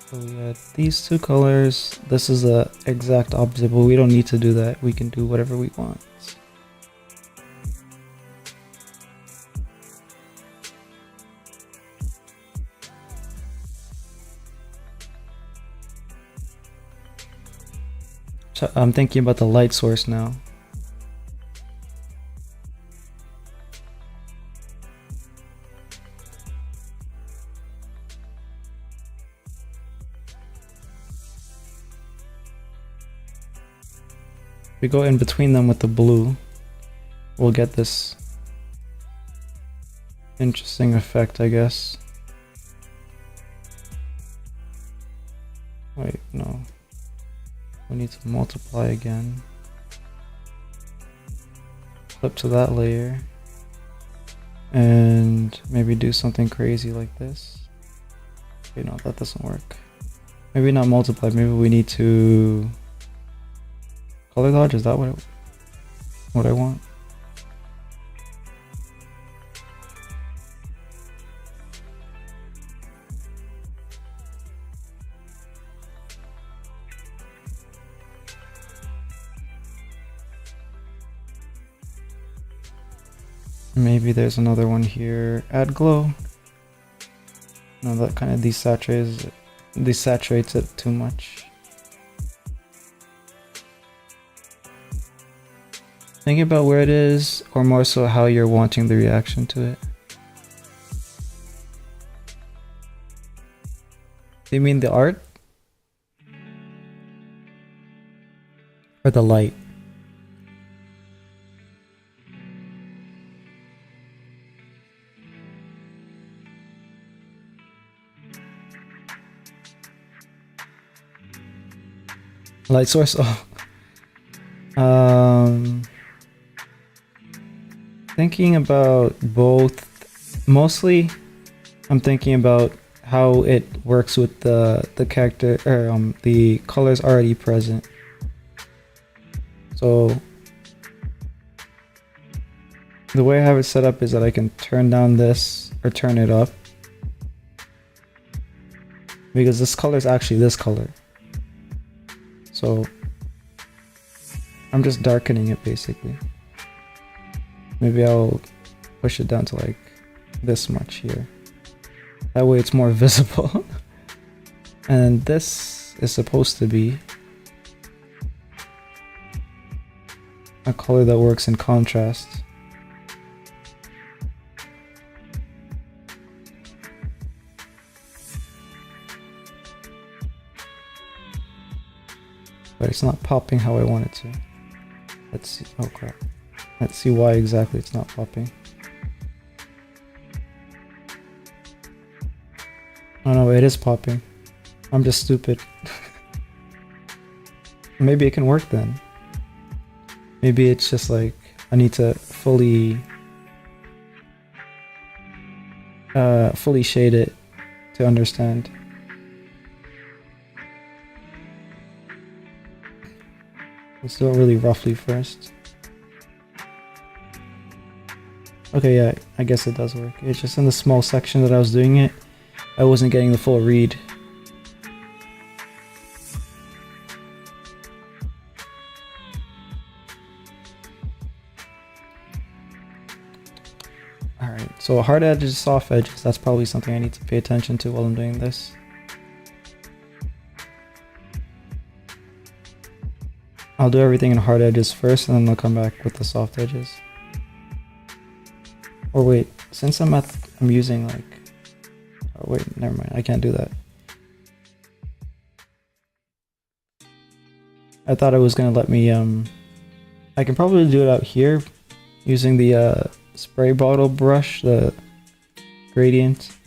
So we had these two colors. This is the exact opposite, but we don't need to do that. We can do whatever we want. I'm thinking about the light source now. We go in between them with the blue, we'll get this interesting effect, I guess. Wait, no. We need to multiply again. Flip to that layer. And maybe do something crazy like this. Okay, no, that doesn't work. Maybe not multiply, maybe we need to color dodge. Is that what I want? Maybe there's another one here. Add glow. No, that kind of desaturates it too much. Think about where it is, or more so how you're wanting the reaction to it. Do you mean the art? Or the light? Light source? Oh. Thinking about both. Mostly, I'm thinking about how it works with the character, or the colors already present. So the way I have it set up is that I can turn down this or turn it up, because this color is actually this color. So I'm just darkening it basically. Maybe I'll push it down to like this much here. That way it's more visible. And this is supposed to be a color that works in contrast. But it's not popping how I want it to. Let's see. Oh crap. Let's see why exactly it's not popping. Oh no, it is popping. I'm just stupid. Maybe it can work then. Maybe it's just like I need to fully shade it to understand. Let's do it really roughly first. Okay, yeah, I guess it does work. It's just in the small section that I was doing it, I wasn't getting the full read. So hard edges, soft edges, that's probably something I need to pay attention to while I'm doing this. I'll do everything in hard edges first and then I'll come back with the soft edges. Or wait, since I'm using like, oh wait, never mind, I can't do that. I thought it was gonna let me, I can probably do it out here using the spray bottle brush, the gradient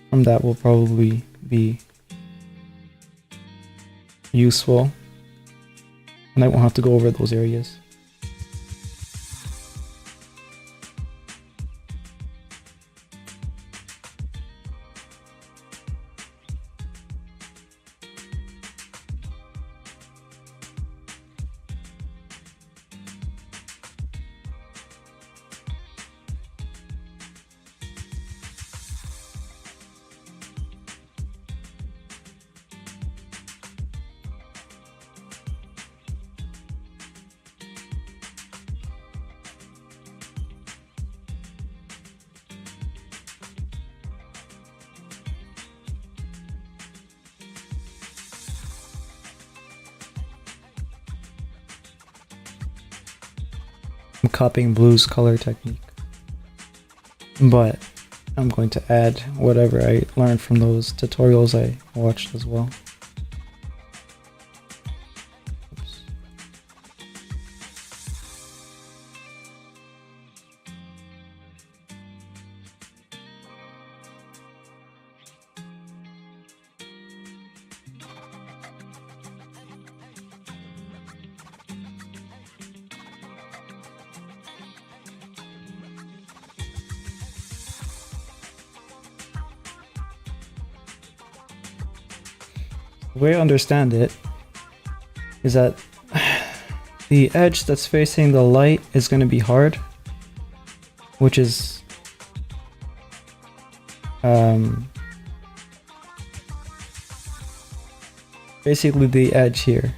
from that will probably be useful. And I won't have to go over those areas. I'm copying Blue's color technique, but I'm going to add whatever I learned from those tutorials I watched as well. Oops. The way I understand it is that the edge that's facing the light is going to be hard, which is basically the edge here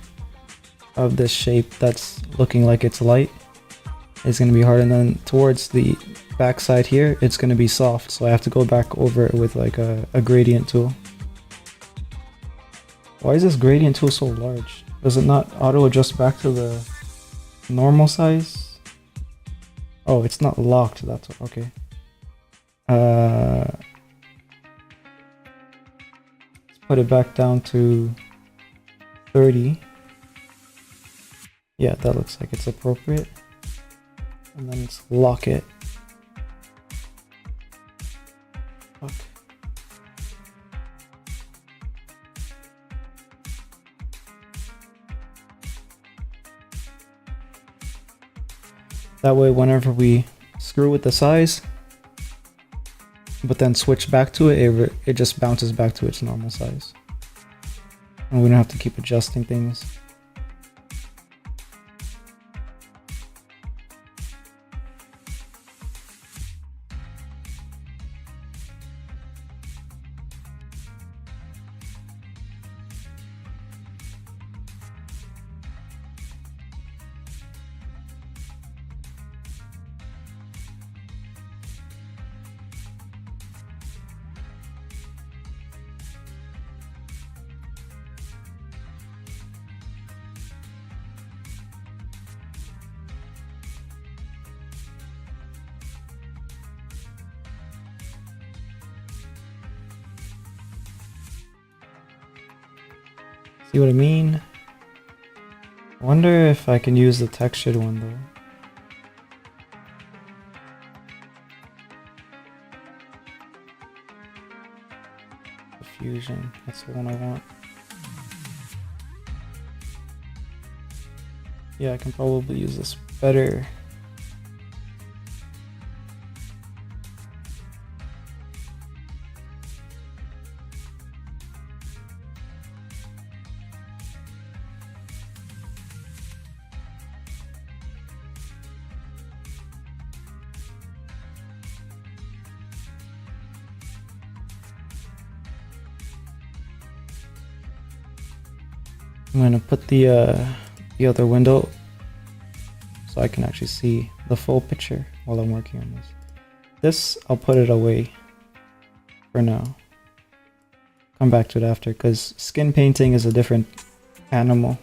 of this shape that's looking like it's light is going to be hard, and then towards the back side here it's going to be soft, so I have to go back over it with like a gradient tool. Why is this gradient tool so large? Does it not auto adjust back to the normal size? Oh, it's not locked, that's what, okay. Let's put it back down to 30. Yeah, that looks like it's appropriate. And then let's lock it. Fuck. That way, whenever we screw with the size, but then switch back to it, it just bounces back to its normal size. And we don't have to keep adjusting things. See what I mean? I wonder if I can use the textured one though. Diffusion, that's the one I want. Yeah, I can probably use this better. I'm gonna put the other window so I can actually see the full picture while I'm working on this. This, I'll put it away for now. Come back to it after, because skin painting is a different animal.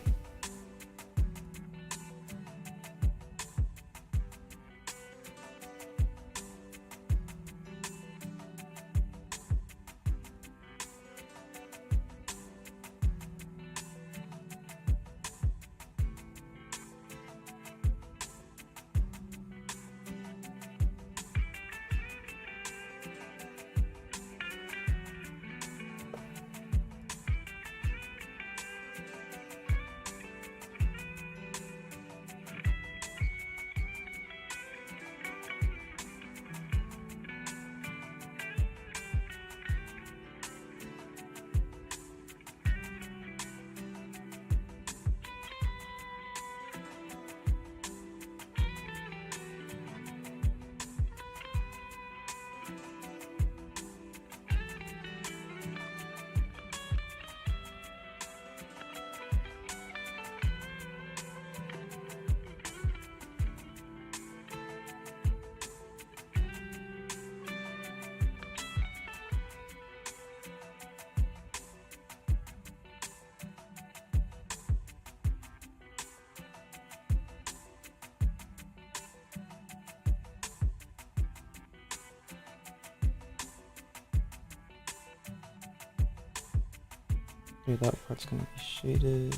Okay, that part's gonna be shaded.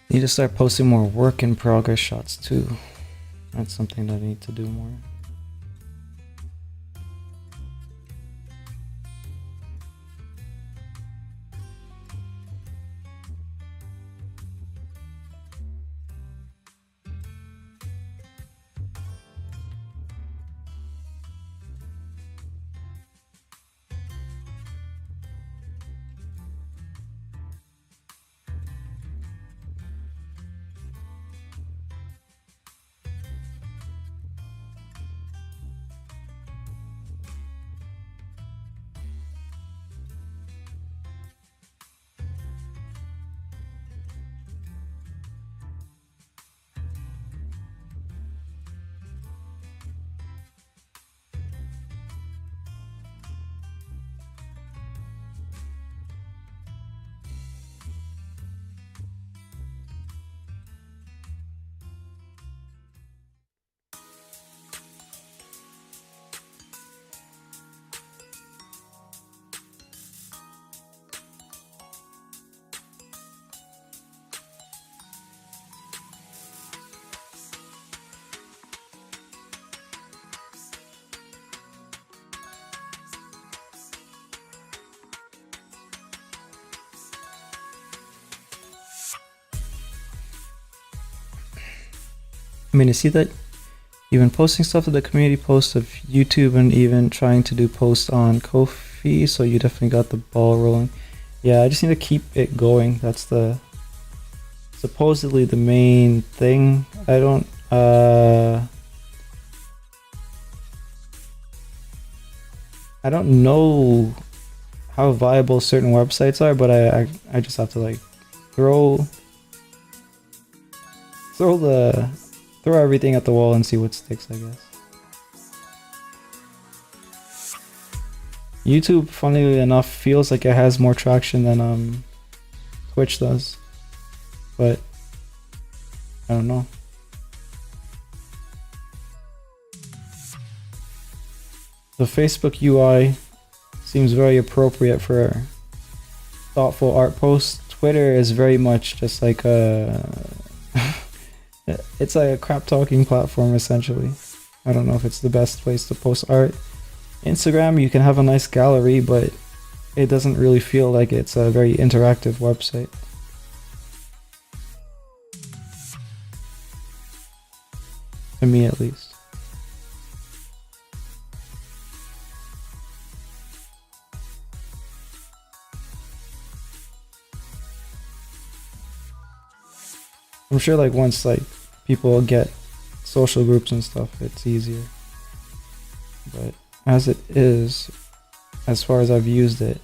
Need to start posting more work in progress shots too. That's something that I need to do more. I mean, you see that even posting stuff to the community post of YouTube and even trying to do posts on Ko-fi, so you definitely got the ball rolling. Yeah, I just need to keep it going. That's the supposedly the main thing. I don't know how viable certain websites are, but I just have to like throw everything at the wall and see what sticks, I guess. YouTube, funnily enough, feels like it has more traction than Twitch does, but I don't know. The Facebook UI seems very appropriate for thoughtful art posts. Twitter is very much just like it's like a crap talking platform essentially. I don't know if it's the best place to post art. Instagram, you can have a nice gallery, but it doesn't really feel like it's a very interactive website. To me, at least. I'm sure like once like people get social groups and stuff, it's easier. But as it is, as far as I've used it,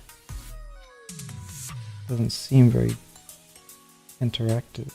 doesn't seem very interactive.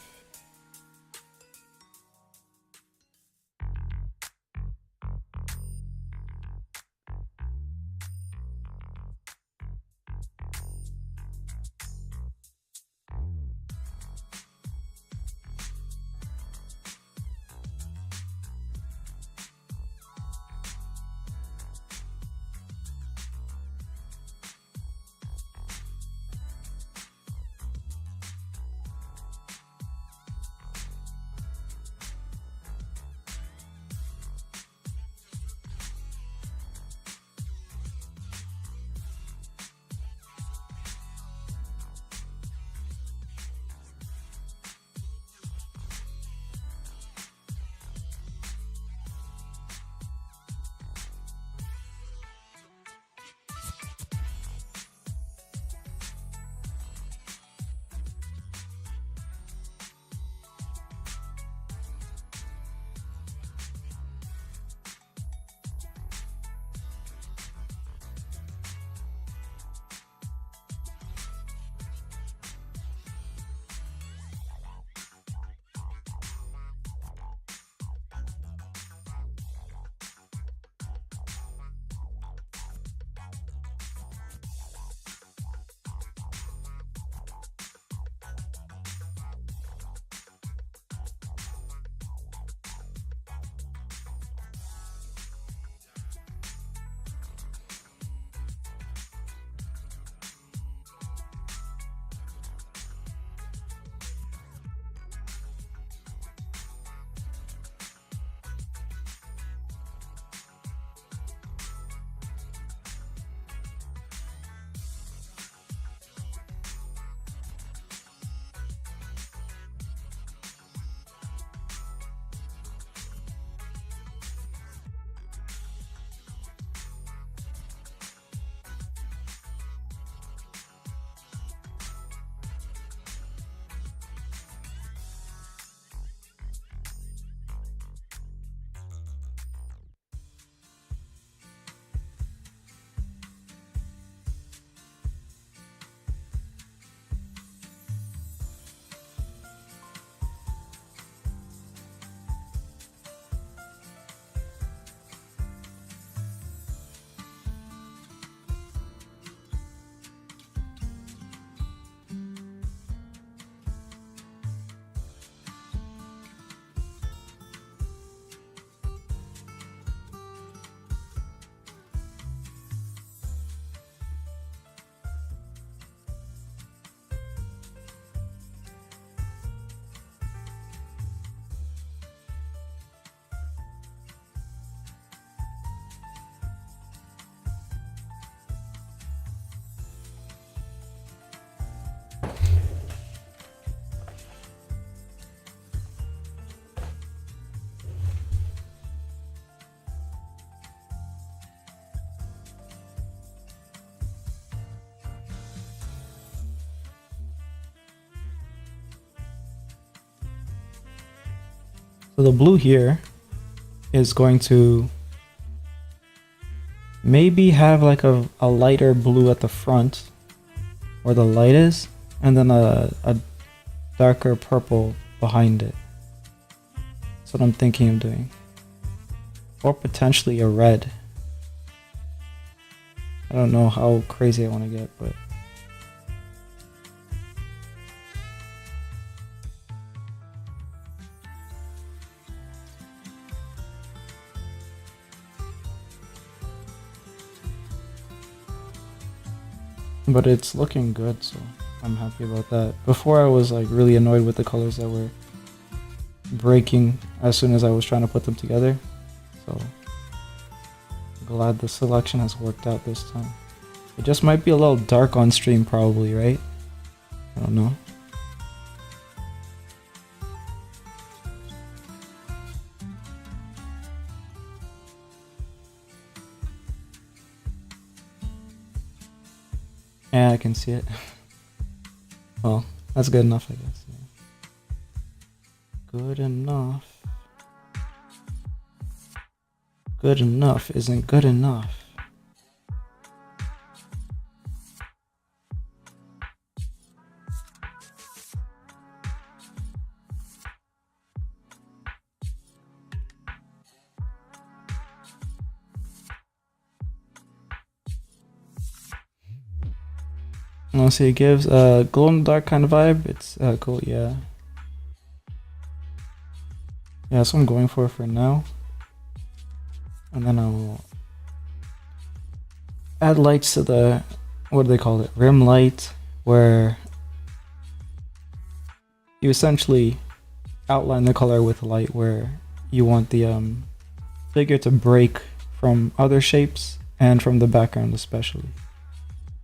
So the blue here is going to maybe have like a lighter blue at the front where the light is, and then a darker purple behind it. That's what I'm thinking of doing. Or potentially a red. I don't know how crazy I want to get, but it's looking good, so I'm happy about that. Before I was like really annoyed with the colors that were breaking as soon as I was trying to put them together. So glad the selection has worked out this time. It just might be a little dark on stream probably, right? I don't know. Yeah, I can see it. Well, that's good enough, I guess. Yeah. Good enough. Good enough isn't good enough. Honestly, it gives a glow in the dark kind of vibe. It's cool, yeah. Yeah, that's what I'm going for now. And then I'll add lights to the, what do they call it? Rim light, where you essentially outline the color with light where you want the figure to break from other shapes and from the background especially.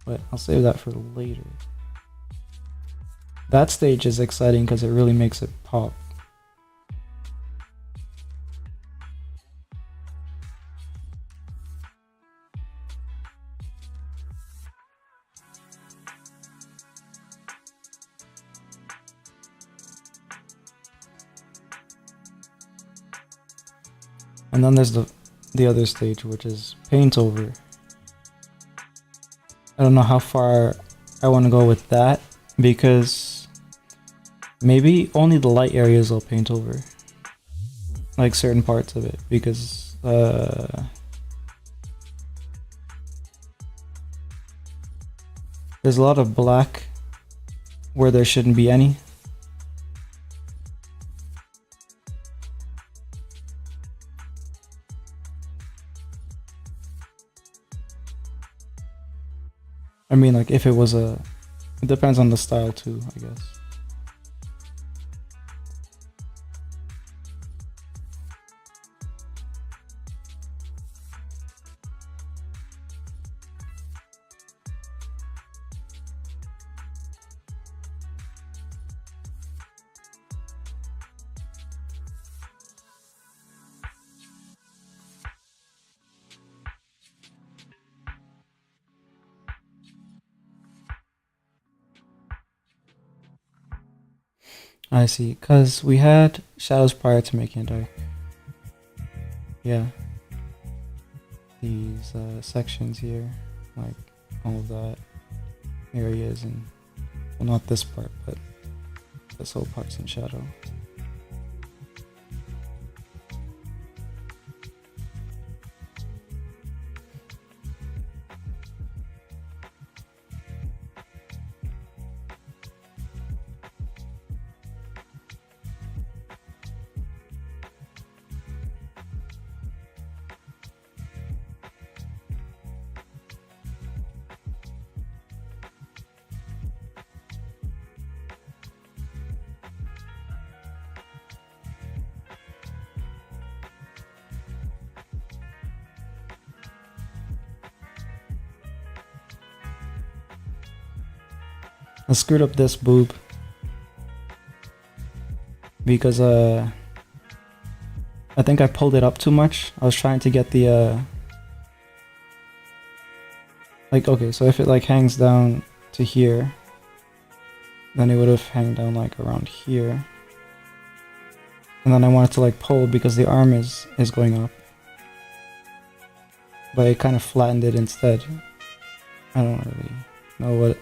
But I'll save that for later. That stage is exciting because it really makes it pop. And then there's the other stage, which is paint over. I don't know how far I want to go with that, because maybe only the light areas I'll paint over, like certain parts of it, because there's a lot of black where there shouldn't be any. I mean, like, if it was it depends on the style too, I guess. I see, because we had shadows prior to making it dark. Yeah. These sections here, like all of that areas, and well, not this part, but this whole part's in shadow. I screwed up this boob because I think I pulled it up too much. I was trying to get the like, okay, so if it like hangs down to here, then it would have hanged down like around here. and then I wanted to like pull because the arm is going up, but it kind of flattened it instead. I don't really know what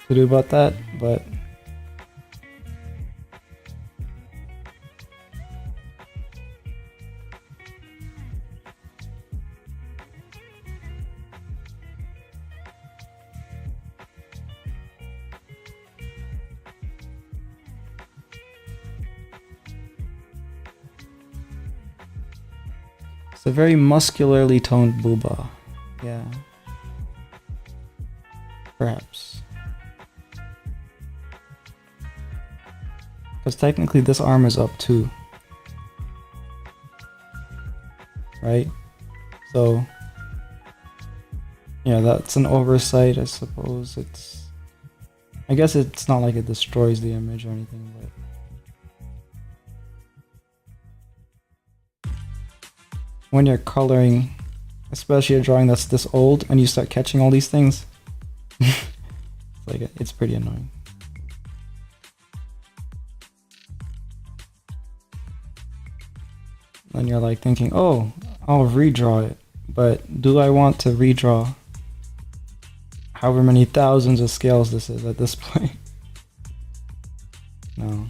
to do about that, but it's a very muscularly toned booba. Yeah. Perhaps. Because technically this arm is up too. Right? So, yeah, that's an oversight, I suppose. I guess it's not like it destroys the image or anything, but when you're coloring, especially a drawing that's this old, and you start catching all these things, it's pretty annoying. Then you're like thinking, oh, I'll redraw it, but do I want to redraw however many thousands of scales this is at this point? No.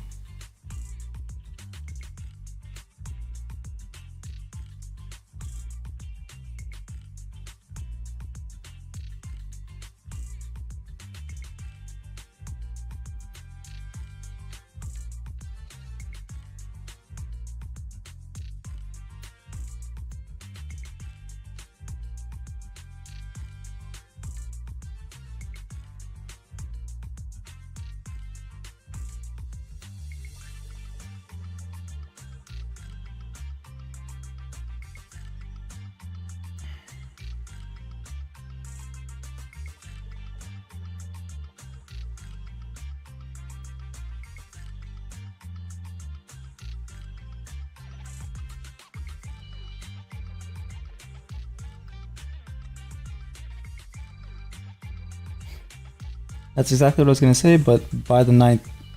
That's exactly what I was gonna say, but by the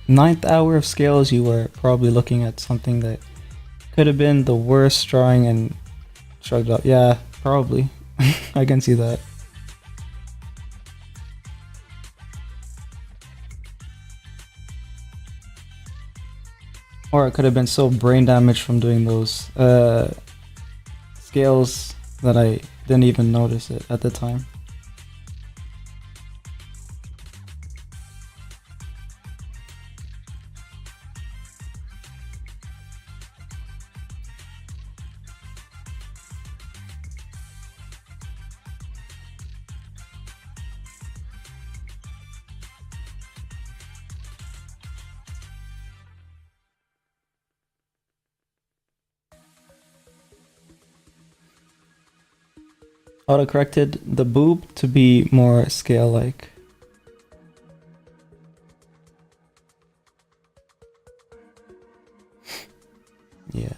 ninth hour of scales, you were probably looking at something that could have been the worst drawing and shrugged up. Yeah, probably. I can see that. Or it could have been so brain damaged from doing those scales that I didn't even notice it at the time. Auto-corrected the boob to be more scale-like. Yeah.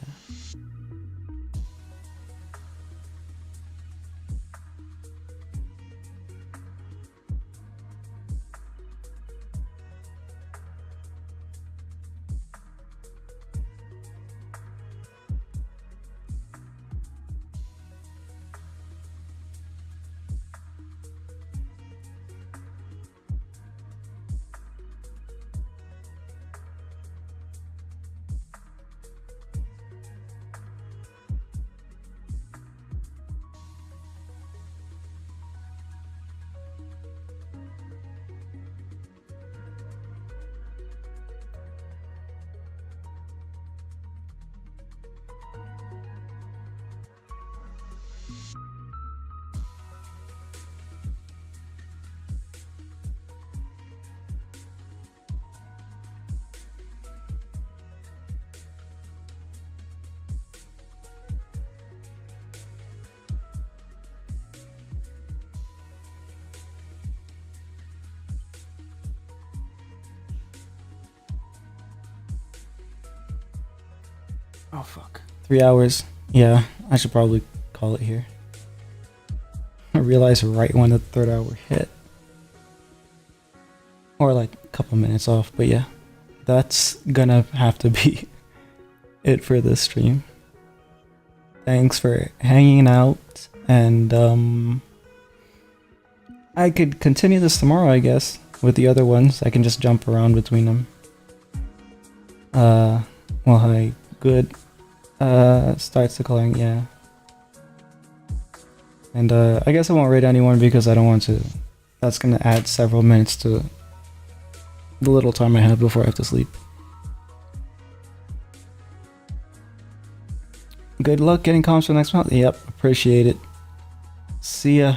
Oh fuck. 3 hours. Yeah, I should probably call it here. I realized right when the third hour hit. Or like a couple minutes off, but yeah. That's gonna have to be it for this stream. Thanks for hanging out, and I could continue this tomorrow, I guess, with the other ones. I can just jump around between them. Well, hi, good. Starts the coloring, yeah. And I guess I won't rate anyone because I don't want to. That's gonna add several minutes to the little time I have before I have to sleep. Good luck getting comms for next month. Yep, appreciate it. See ya.